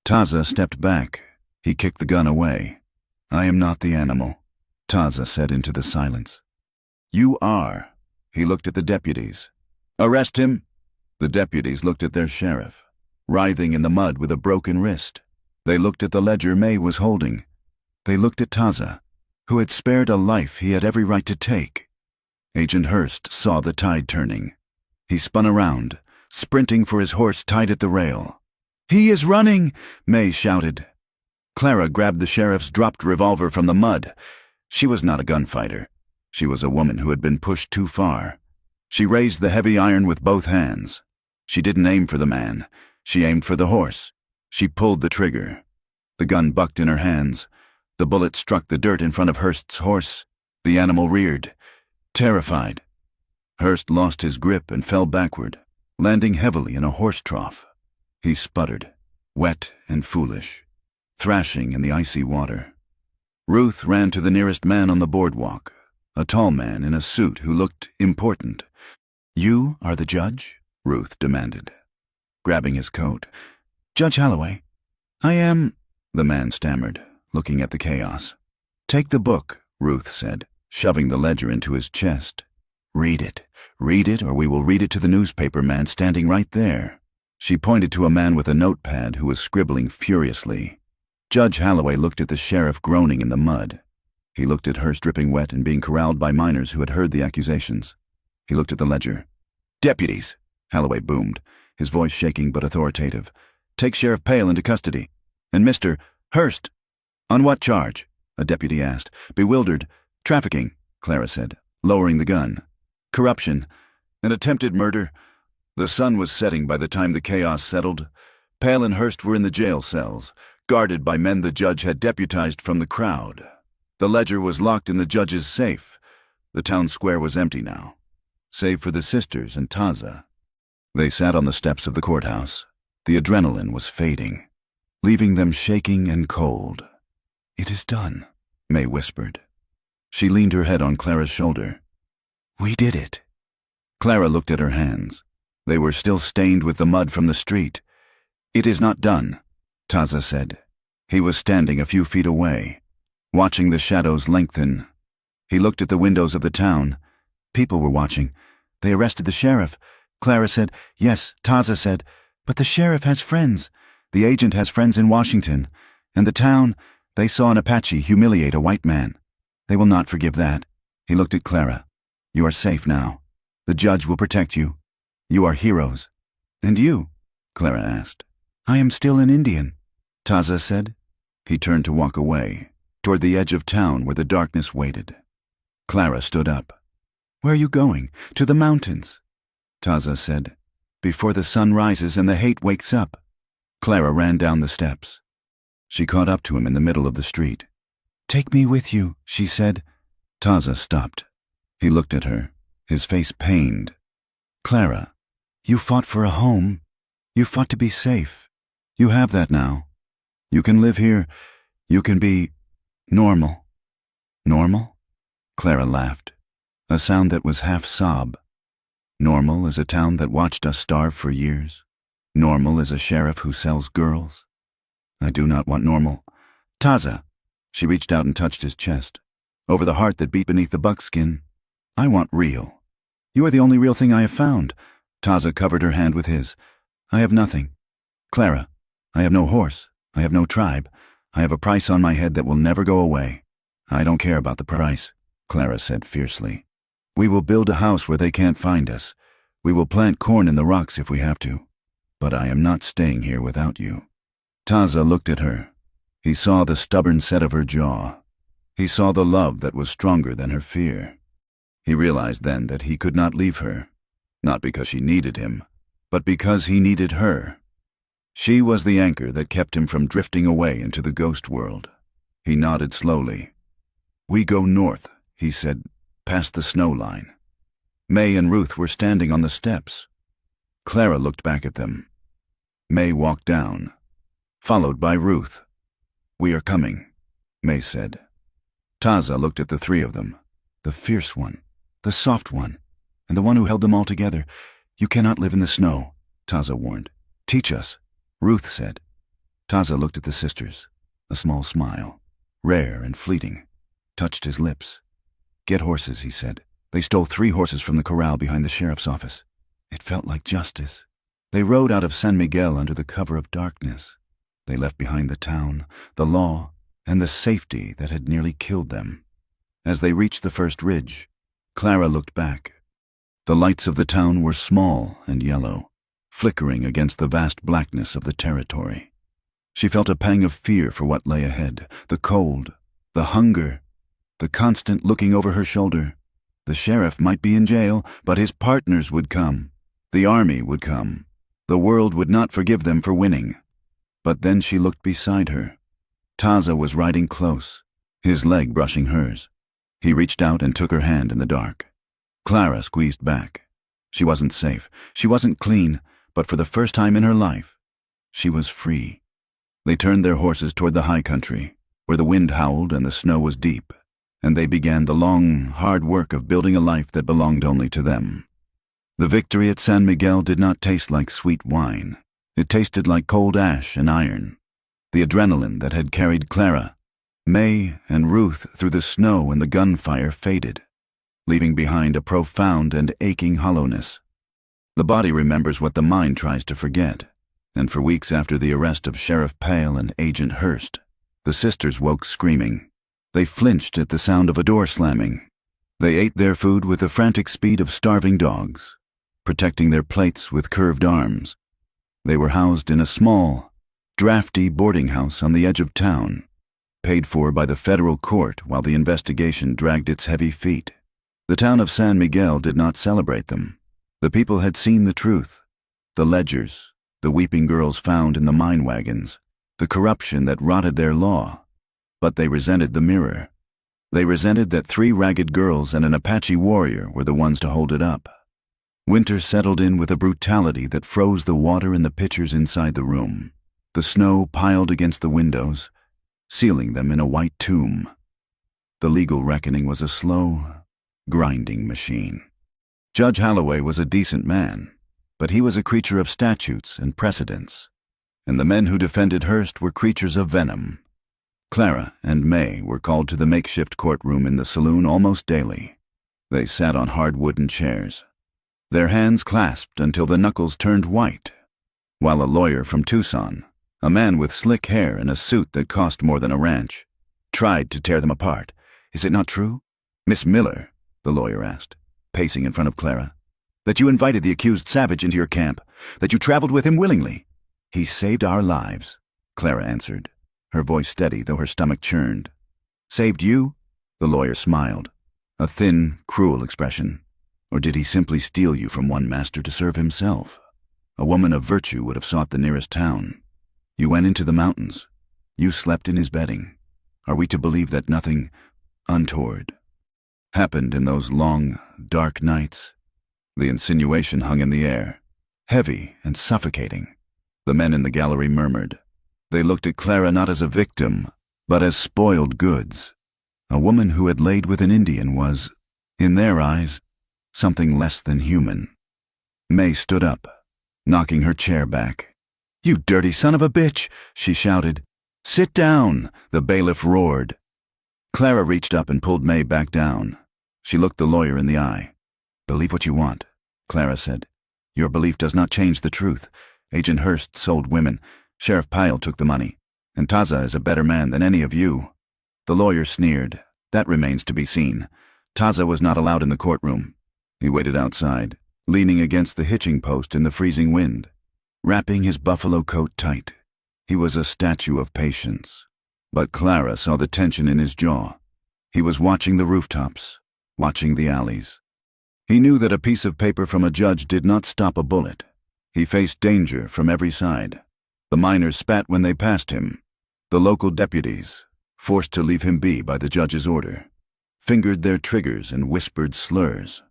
Taza stepped back. He kicked the gun away. "I am not the animal," Taza said into the silence. "You are." He looked at the deputies. "Arrest him." The deputies looked at their sheriff, writhing in the mud with a broken wrist. They looked at the ledger May was holding. They looked at Taza, who had spared a life he had every right to take. Agent Hurst saw the tide turning. He spun around, sprinting for his horse tied at the rail. "He is running!" May shouted. Clara grabbed the sheriff's dropped revolver from the mud. She was not a gunfighter. She was a woman who had been pushed too far. She raised the heavy iron with both hands. She didn't aim for the man. She aimed for the horse. She pulled the trigger. The gun bucked in her hands. The bullet struck the dirt in front of Hurst's horse. The animal reared, terrified. Hurst lost his grip and fell backward, landing heavily in a horse trough. He sputtered, wet and foolish. thrashing in the icy water. Ruth ran to the nearest man on the boardwalk, a tall man in a suit who looked important. "You are the judge?" Ruth demanded, grabbing his coat. "Judge Holloway." "I am," the man stammered, looking at the chaos. "Take the book," Ruth said, shoving the ledger into his chest. "Read it, or we will read it to the newspaper man standing right there." She pointed to a man with a notepad who was scribbling furiously. Judge Holloway looked at the sheriff groaning in the mud. He looked at Hurst dripping wet and being corralled by miners who had heard the accusations. He looked at the ledger. "Deputies," Holloway boomed, his voice shaking but authoritative. "Take Sheriff Pale into custody. And Mr. Hurst." "On what charge?" a deputy asked. Bewildered. "Trafficking," Clara said, lowering the gun. "Corruption. And attempted murder." The sun was setting by the time the chaos settled. Pale and Hurst were in the jail cells, guarded by men the judge had deputized from the crowd. The ledger was locked in the judge's safe. The town square was empty now, save for the sisters and Taza. They sat on the steps of the courthouse. The adrenaline was fading, leaving them shaking and cold. "It is done," May whispered. She leaned her head on Clara's shoulder. "We did it." Clara looked at her hands. They were still stained with the mud from the street. "It is not done," Taza said. He was standing a few feet away, watching the shadows lengthen. He looked at the windows of the town. People were watching. "They arrested the sheriff," Clara said. "Yes," Taza said. "But the sheriff has friends. The agent has friends in Washington. And the town, they saw an Apache humiliate a white man. They will not forgive that." He looked at Clara. "You are safe now. The judge will protect you. You are heroes." "And you?" Clara asked. "I am still an Indian," Taza said. He turned to walk away, toward the edge of town where the darkness waited. Clara stood up. "Where are you going?" "To the mountains," Taza said. "Before the sun rises and the hate wakes up." Clara ran down the steps. She caught up to him in the middle of the street. "Take me with you," she said. Taza stopped. He looked at her, his face pained. "Clara, you fought for a home. You fought to be safe. You have that now. You can live here. You can be normal." "Normal?" Clara laughed, a sound that was half sob. "Normal is a town that watched us starve for years. Normal is a sheriff who sells girls. I do not want normal." "Taza," she reached out and touched his chest, over the heart that beat beneath the buckskin. "I want real. You are the only real thing I have found." Taza covered her hand with his. "I have nothing. Clara, I have no horse. I have no tribe. I have a price on my head that will never go away." "I don't care about the price," Clara said fiercely. "We will build a house where they can't find us. We will plant corn in the rocks if we have to. But I am not staying here without you." Taza looked at her. He saw the stubborn set of her jaw. He saw the love that was stronger than her fear. He realized then that he could not leave her, not because she needed him, but because he needed her. She was the anchor that kept him from drifting away into the ghost world. He nodded slowly. "We go north," he said, past the snow line. May and Ruth were standing on the steps. Clara looked back at them. May walked down, followed by Ruth. "We are coming," May said. Taza looked at the three of them, the fierce one, the soft one, and the one who held them all together. "You cannot live in the snow," Taza warned. "Teach us," Ruth said. Taza looked at the sisters. A small smile, rare and fleeting, touched his lips. "Get horses," he said. They stole 3 horses from the corral behind the sheriff's office. It felt like justice. They rode out of San Miguel under the cover of darkness. They left behind the town, the law, and the safety that had nearly killed them. As they reached the first ridge, Clara looked back. The lights of the town were small and yellow, flickering against the vast blackness of the territory. She felt a pang of fear for what lay ahead, the cold, the hunger, the constant looking over her shoulder. The sheriff might be in jail, but his partners would come. The army would come. The world would not forgive them for winning. But then she looked beside her. Taza was riding close, his leg brushing hers. He reached out and took her hand in the dark. Clara squeezed back. She wasn't safe. She wasn't clean, but for the first time in her life, she was free. They turned their horses toward the high country, where the wind howled and the snow was deep, and they began the long, hard work of building a life that belonged only to them. The victory at San Miguel did not taste like sweet wine. It tasted like cold ash and iron. The adrenaline that had carried Clara, May, and Ruth through the snow and the gunfire faded, leaving behind a profound and aching hollowness. The body remembers what the mind tries to forget, and for weeks after the arrest of Sheriff Pale and Agent Hurst, the sisters woke screaming. They flinched at the sound of a door slamming. They ate their food with the frantic speed of starving dogs, protecting their plates with curved arms. They were housed in a small, drafty boarding house on the edge of town, paid for by the federal court while the investigation dragged its heavy feet. The town of San Miguel did not celebrate them. The people had seen the truth, the ledgers, the weeping girls found in the mine wagons, the corruption that rotted their law. But they resented the mirror. They resented that 3 ragged girls and an Apache warrior were the ones to hold it up. Winter settled in with a brutality that froze the water in the pitchers inside the room. The snow piled against the windows, sealing them in a white tomb. The legal reckoning was a slow, grinding machine. Judge Holloway was a decent man, but he was a creature of statutes and precedents, and the men who defended Hurst were creatures of venom. Clara and May were called to the makeshift courtroom in the saloon almost daily. They sat on hard wooden chairs, their hands clasped until the knuckles turned white, while a lawyer from Tucson, a man with slick hair and a suit that cost more than a ranch, tried to tear them apart. "Is it not true, Miss Miller," the lawyer asked, pacing in front of Clara, "that you invited the accused Savage into your camp, that you traveled with him willingly?" "He saved our lives," Clara answered, her voice steady though her stomach churned. "Saved you?" The lawyer smiled, a thin, cruel expression. "Or did he simply steal you from one master to serve himself? A woman of virtue would have sought the nearest town. You went into the mountains. You slept in his bedding. Are we to believe that nothing untoward happened in those long, dark nights?" The insinuation hung in the air, heavy and suffocating. The men in the gallery murmured. They looked at Clara not as a victim, but as spoiled goods. A woman who had laid with an Indian was, in their eyes, something less than human. May stood up, knocking her chair back. "You dirty son of a bitch!" she shouted. "Sit down!" the bailiff roared. Clara reached up and pulled May back down. She looked the lawyer in the eye. "Believe what you want," Clara said. "Your belief does not change the truth. Agent Hurst sold women. Sheriff Pyle took the money, and Taza is a better man than any of you." The lawyer sneered. "That remains to be seen. Taza was not allowed in the courtroom." He waited outside, leaning against the hitching post in the freezing wind, wrapping his buffalo coat tight. He was a statue of patience. But Clara saw the tension in his jaw. He was watching the rooftops, watching the alleys. He knew that a piece of paper from a judge did not stop a bullet. He faced danger from every side. The miners spat when they passed him. The local deputies, forced to leave him be by the judge's order, fingered their triggers and whispered slurs.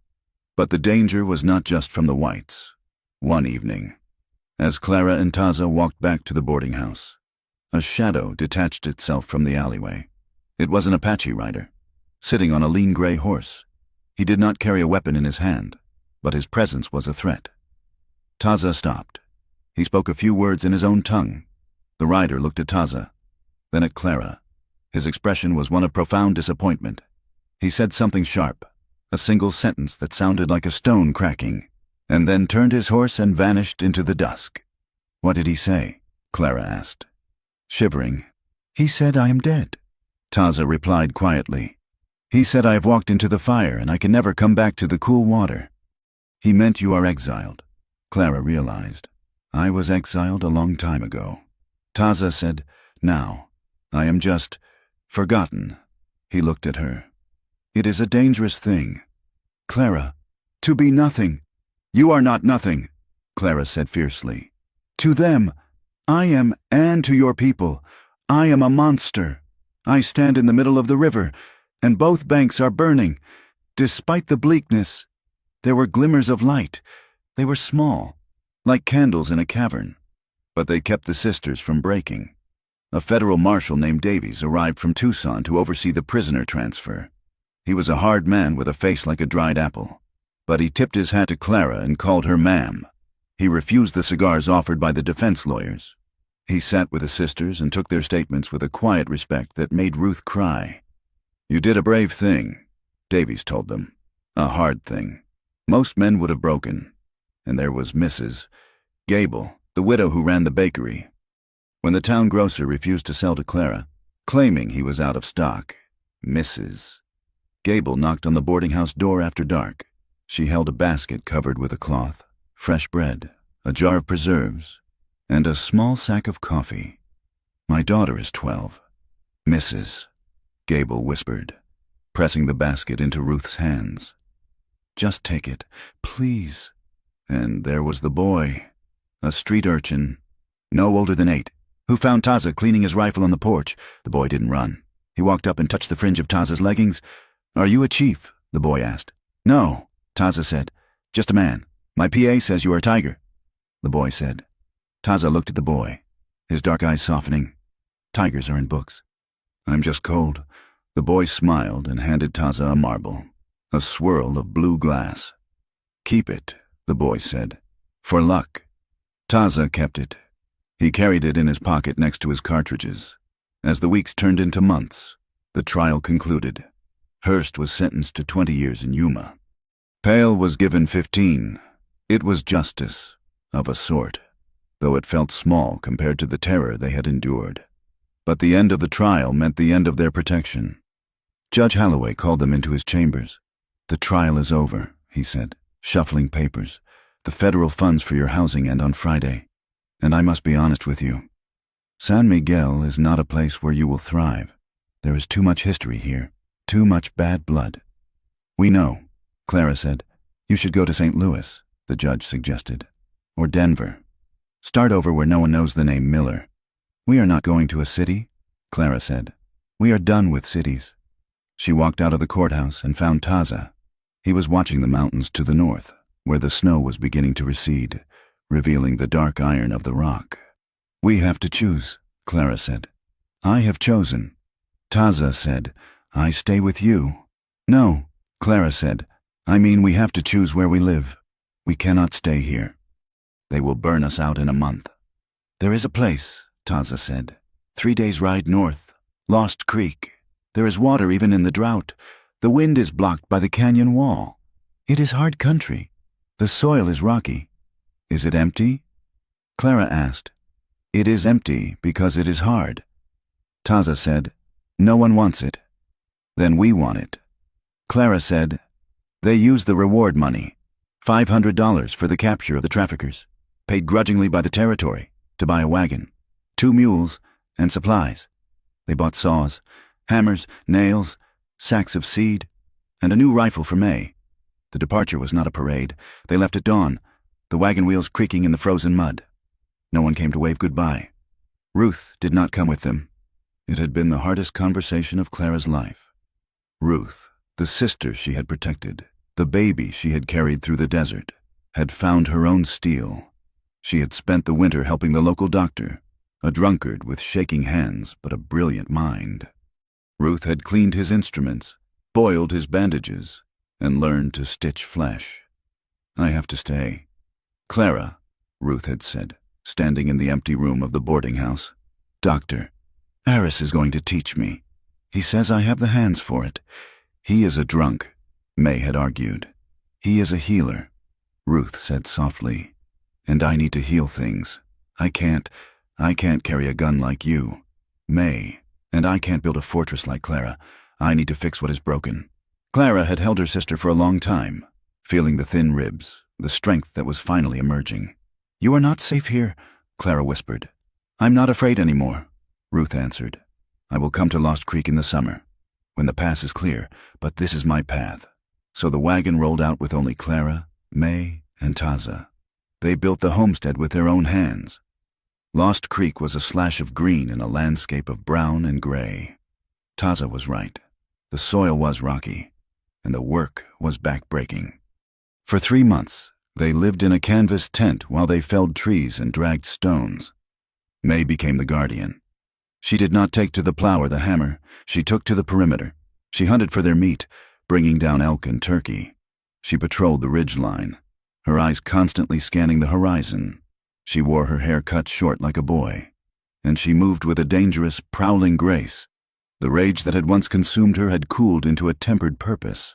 But the danger was not just from the whites. One evening, as Clara and Taza walked back to the boarding house, a shadow detached itself from the alleyway. It was an Apache rider, sitting on a lean gray horse. He did not carry a weapon in his hand, but his presence was a threat. Taza stopped. He spoke a few words in his own tongue. The rider looked at Taza, then at Clara. His expression was one of profound disappointment. He said something sharp, a single sentence that sounded like a stone cracking, and then turned his horse and vanished into the dusk. "What did he say?" Clara asked. Shivering, "He said I am dead." Taza replied quietly. "He said I have walked into the fire and I can never come back to the cool water." "He meant you are exiled," Clara realized. "I was exiled a long time ago." Taza said, "Now, I am just forgotten." He looked at her. "It is a dangerous thing, Clara, to be nothing." "You are not nothing," Clara said fiercely. "To them, I am, and to your people, I am a monster. I stand in the middle of the river, and both banks are burning. Despite the bleakness, there were glimmers of light. They were small, like candles in a cavern, but they kept the sisters from breaking. A federal marshal named Davies arrived from Tucson to oversee the prisoner transfer. He was a hard man with a face like a dried apple, but he tipped his hat to Clara and called her ma'am. He refused the cigars offered by the defense lawyers. He sat with the sisters and took their statements with a quiet respect that made Ruth cry. "You did a brave thing," Davies told them. "A hard thing. Most men would have broken." And there was Mrs. Gable, the widow who ran the bakery. When the town grocer refused to sell to Clara, claiming he was out of stock, Mrs. Gable knocked on the boarding house door after dark. She held a basket covered with a cloth, fresh bread, a jar of preserves, and a small sack of coffee. "My daughter is 12, Mrs. Gable whispered, pressing the basket into Ruth's hands. "Just take it, please." And there was the boy, a street urchin, no older than 8, who found Taza cleaning his rifle on the porch. The boy didn't run. He walked up and touched the fringe of Taza's leggings. "Are you a chief?" the boy asked. "No," Taza said. "Just a man. My PA says you are a tiger," the boy said. Taza looked at the boy, his dark eyes softening. "Tigers are in books." "I'm just cold." The boy smiled and handed Taza a marble, a swirl of blue glass. "Keep it," the boy said, "for luck." Taza kept it. He carried it in his pocket next to his cartridges. As the weeks turned into months, the trial concluded. Hurst was sentenced to 20 years in Yuma. Pale was given 15. It was justice, of a sort, though it felt small compared to the terror they had endured. But the end of the trial meant the end of their protection. Judge Holloway called them into his chambers. "The trial is over," he said, shuffling papers. "The federal funds for your housing end on Friday. And I must be honest with you. San Miguel is not a place where you will thrive. There is too much history here, too much bad blood." "We know," Clara said. "You should go to St. Louis," the judge suggested. "Or Denver. Start over where no one knows the name Miller." "We are not going to a city," Clara said. "We are done with cities." She walked out of the courthouse and found Taza. He was watching the mountains to the north, where the snow was beginning to recede, revealing the dark iron of the rock. "We have to choose," Clara said. "I have chosen." Taza said, "I stay with you." "No," Clara said. "I mean we have to choose where we live. We cannot stay here. They will burn us out in a month." "There is a place," Taza said. 3 days' ride north. Lost Creek. There is water even in the drought. The wind is blocked by the canyon wall. It is hard country. The soil is rocky. Is it empty?" Clara asked. "It is empty because it is hard." Taza said, "No one wants it." "Then we want it." Clara said, "They use the reward money, $500 for the capture of the traffickers, paid grudgingly by the territory, to buy a wagon, 2 mules, and supplies. They bought saws, hammers, nails, sacks of seed, and a new rifle for May. The departure was not a parade. They left at dawn, the wagon wheels creaking in the frozen mud. No one came to wave goodbye. Ruth did not come with them. It had been the hardest conversation of Clara's life. Ruth, the sister she had protected, the baby she had carried through the desert, had found her own steel. She had spent the winter helping the local doctor, a drunkard with shaking hands but a brilliant mind. Ruth had cleaned his instruments, boiled his bandages, and learned to stitch flesh. "I have to stay." "Clara," Ruth had said, standing in the empty room of the boarding house. "Doctor, Aris is going to teach me. He says I have the hands for it." "He is a drunk," May had argued. "He is a healer," Ruth said softly. "And I need to heal things. I can't carry a gun like you, May, and I can't build a fortress like Clara. I need to fix what is broken." Clara had held her sister for a long time, feeling the thin ribs, the strength that was finally emerging. "You are not safe here," Clara whispered. "I'm not afraid anymore," Ruth answered. "I will come to Lost Creek in the summer, when the pass is clear, but this is my path." So the wagon rolled out with only Clara, May, and Taza. They built the homestead with their own hands. Lost Creek was a slash of green in a landscape of brown and gray. Taza was right. The soil was rocky, and the work was back-breaking. For 3 months, they lived in a canvas tent while they felled trees and dragged stones. May became the guardian. She did not take to the plow or the hammer. She took to the perimeter. She hunted for their meat, bringing down elk and turkey. She patrolled the ridge line, her eyes constantly scanning the horizon. She wore her hair cut short like a boy, and she moved with a dangerous, prowling grace. The rage that had once consumed her had cooled into a tempered purpose.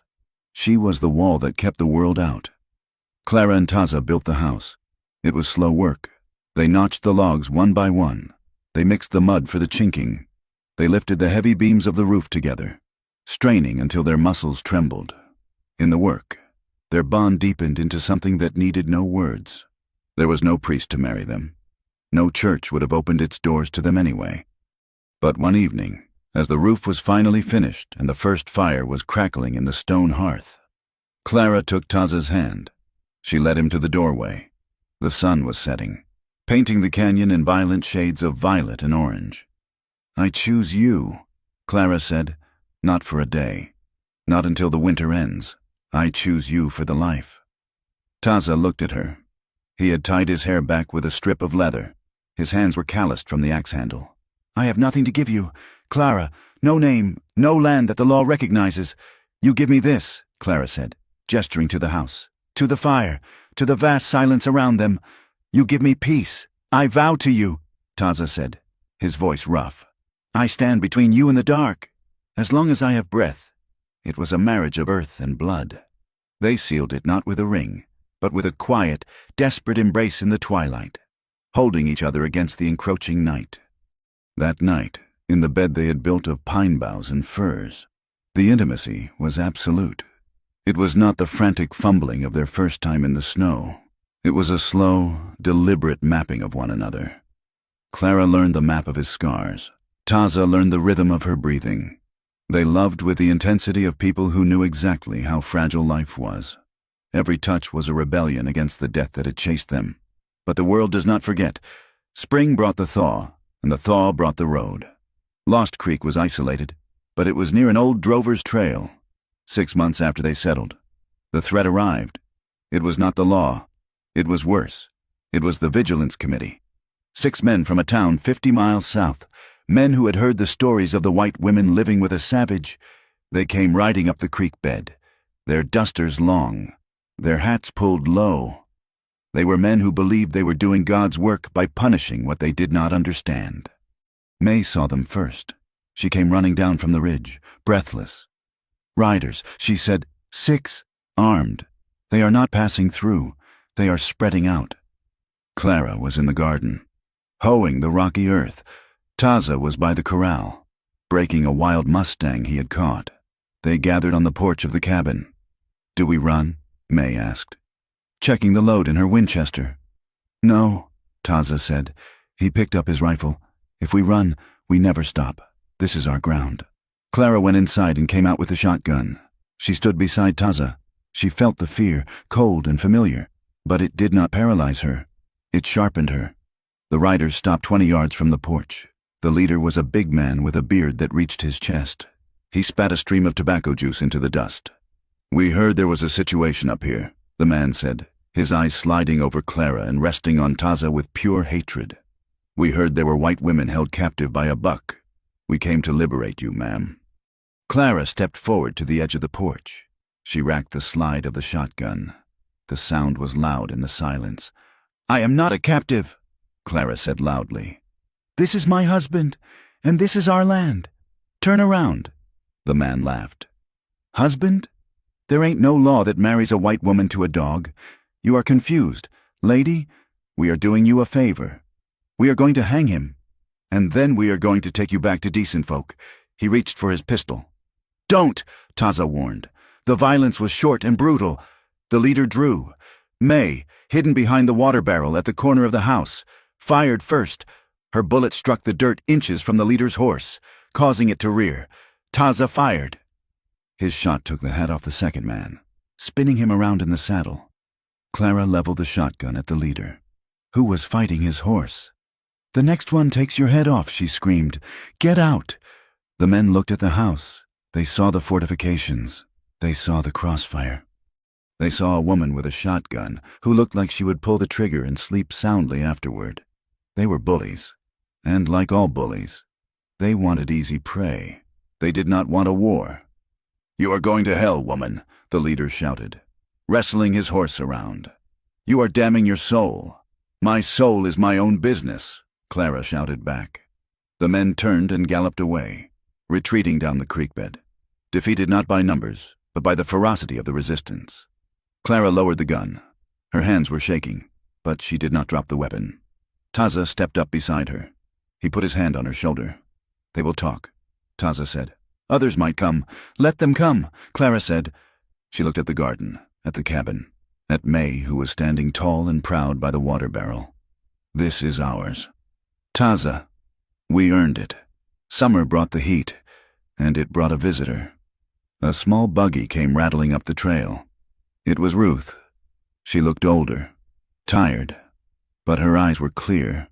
She was the wall that kept the world out. Clara and Taza built the house. It was slow work. They notched the logs one by one. They mixed the mud for the chinking. They lifted the heavy beams of the roof together, straining until their muscles trembled. In the work, their bond deepened into something that needed no words. There was no priest to marry them. No church would have opened its doors to them anyway. But one evening, as the roof was finally finished and the first fire was crackling in the stone hearth, Clara took Taza's hand. She led him to the doorway. The sun was setting, painting the canyon in violent shades of violet and orange. "I choose you," Clara said, "not for a day. Not until the winter ends. I choose you for the life." Taza looked at her. He had tied his hair back with a strip of leather. His hands were calloused from the axe handle. "I have nothing to give you, Clara. No name, no land that the law recognizes. You give me this," Clara said, gesturing to the house, to the fire, to the vast silence around them. "You give me peace. I vow to you," Taza said, his voice rough. "I stand between you and the dark. As long as I have breath." It was a marriage of earth and blood. They sealed it not with a ring, but with a quiet, desperate embrace in the twilight, holding each other against the encroaching night. That night, in the bed they had built of pine boughs and firs, the intimacy was absolute. It was not the frantic fumbling of their first time in the snow. It was a slow, deliberate mapping of one another. Clara learned the map of his scars. Taza learned the rhythm of her breathing. They loved with the intensity of people who knew exactly how fragile life was. Every touch was a rebellion against the death that had chased them. But the world does not forget. Spring brought the thaw, and the thaw brought the road. Lost Creek was isolated, but it was near an old drover's trail. 6 months after they settled, the threat arrived. It was not the law. It was worse. It was the Vigilance Committee. 6 men from a town 50 miles south, men who had heard the stories of the white women living with a savage. They came riding up the creek bed, their dusters long, their hats pulled low. They were men who believed they were doing God's work by punishing what they did not understand. May saw them first. She came running down from the ridge, breathless. "Riders," she said, "6, armed. They are not passing through. They are spreading out." Clara was in the garden, hoeing the rocky earth. Taza was by the corral, breaking a wild mustang he had caught. They gathered on the porch of the cabin. "Do we run?" May asked, checking the load in her Winchester. "No," Taza said. He picked up his rifle. "If we run, we never stop. This is our ground." Clara went inside and came out with the shotgun. She stood beside Taza. She felt the fear, cold and familiar, but it did not paralyze her. It sharpened her. The riders stopped 20 yards from the porch. The leader was a big man with a beard that reached his chest. He spat a stream of tobacco juice into the dust. "We heard there was a situation up here," the man said, his eyes sliding over Clara and resting on Taza with pure hatred. "We heard there were white women held captive by a buck. We came to liberate you, ma'am." Clara stepped forward to the edge of the porch. She racked the slide of the shotgun. The sound was loud in the silence. "I am not a captive," Clara said loudly. "This is my husband, and this is our land. Turn around." The man laughed. "Husband? There ain't no law that marries a white woman to a dog. You are confused. Lady, we are doing you a favor. We are going to hang him, and then we are going to take you back to decent folk." He reached for his pistol. "Don't," Taza warned. The violence was short and brutal. The leader drew. May, hidden behind the water barrel at the corner of the house, fired first. Her bullet struck the dirt inches from the leader's horse, causing it to rear. Taza fired. His shot took the hat off the second man, spinning him around in the saddle. Clara leveled the shotgun at the leader, who was fighting his horse. "The next one takes your head off," she screamed. "Get out!" The men looked at the house. They saw the fortifications. They saw the crossfire. They saw a woman with a shotgun who looked like she would pull the trigger and sleep soundly afterward. They were bullies, and like all bullies, They wanted easy prey. They did not want a war. "You are going to hell, woman," the leader shouted, wrestling his horse around. "You are damning your soul." "My soul is my own business," Clara shouted back. The men turned and galloped away, retreating down the creek bed, defeated not by numbers, but by the ferocity of the resistance. Clara lowered the gun. Her hands were shaking, but she did not drop the weapon. Taza stepped up beside her. He put his hand on her shoulder. "They will talk," Taza said. "Others might come." "Let them come," Clara said. She looked at the garden, at the cabin, at May, who was standing tall and proud by the water barrel. "This is ours. Taza, we earned it." Summer brought the heat, and it brought a visitor. A small buggy came rattling up the trail. It was Ruth. She looked older, tired, but her eyes were clear.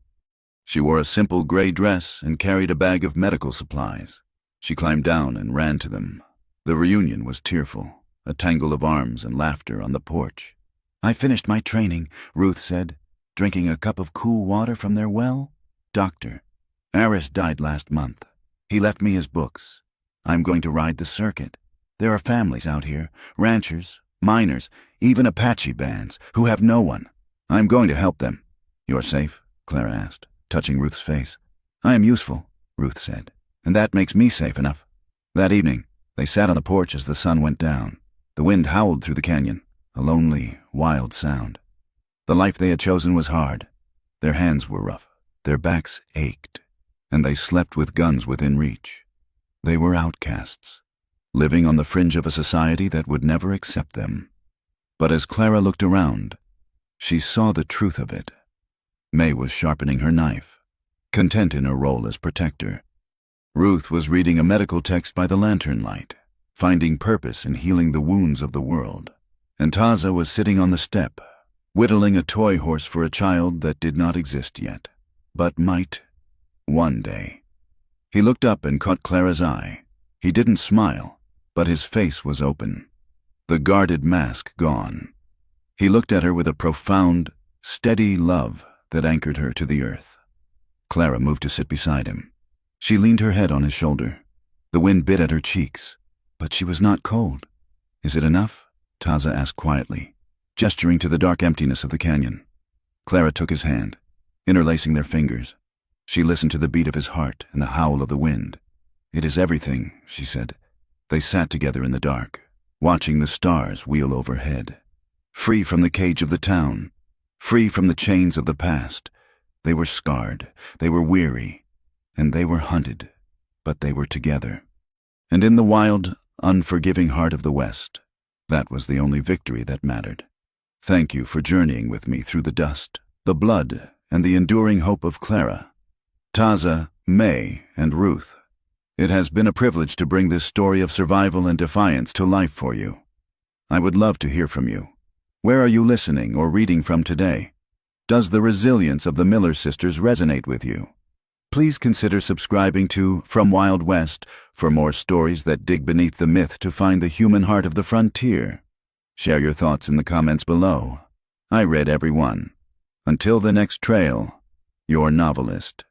She wore a simple gray dress and carried a bag of medical supplies. She climbed down and ran to them. The reunion was tearful, a tangle of arms and laughter on the porch. "I finished my training," Ruth said, drinking a cup of cool water from their well. "Doctor, Aris died last month. He left me his books. I'm going to ride the circuit. There are families out here, ranchers, miners, even Apache bands, who have no one. I'm going to help them." "You're safe?" Clara asked, touching Ruth's face. "I am useful," Ruth said, "and that makes me safe enough." That evening, they sat on the porch as the sun went down. The wind howled through the canyon, a lonely, wild sound. The life they had chosen was hard. Their hands were rough, their backs ached, and they slept with guns within reach. They were outcasts, living on the fringe of a society that would never accept them. But as Clara looked around, she saw the truth of it. May was sharpening her knife, content in her role as protector. Ruth was reading a medical text by the lantern light, finding purpose in healing the wounds of the world. And Taza was sitting on the step, whittling a toy horse for a child that did not exist yet, but might one day. He looked up and caught Clara's eye. He didn't smile, but his face was open, the guarded mask gone. He looked at her with a profound, steady love that anchored her to the earth. Clara moved to sit beside him. She leaned her head on his shoulder. The wind bit at her cheeks, but she was not cold. "Is it enough?" Taza asked quietly, gesturing to the dark emptiness of the canyon. Clara took his hand, interlacing their fingers. She listened to the beat of his heart and the howl of the wind. "It is everything," she said. They sat together in the dark, watching the stars wheel overhead. Free from the cage of the town, free from the chains of the past. They were scarred, they were weary, and they were hunted, but they were together. And in the wild, unforgiving heart of the West, that was the only victory that mattered. Thank you for journeying with me through the dust, the blood, and the enduring hope of Clara, Taza, May, and Ruth. It has been a privilege to bring this story of survival and defiance to life for you. I would love to hear from you. Where are you listening or reading from today? Does the resilience of the Miller sisters resonate with you? Please consider subscribing to From Wild West for more stories that dig beneath the myth to find the human heart of the frontier. Share your thoughts in the comments below. I read every one. Until the next trail, your novelist.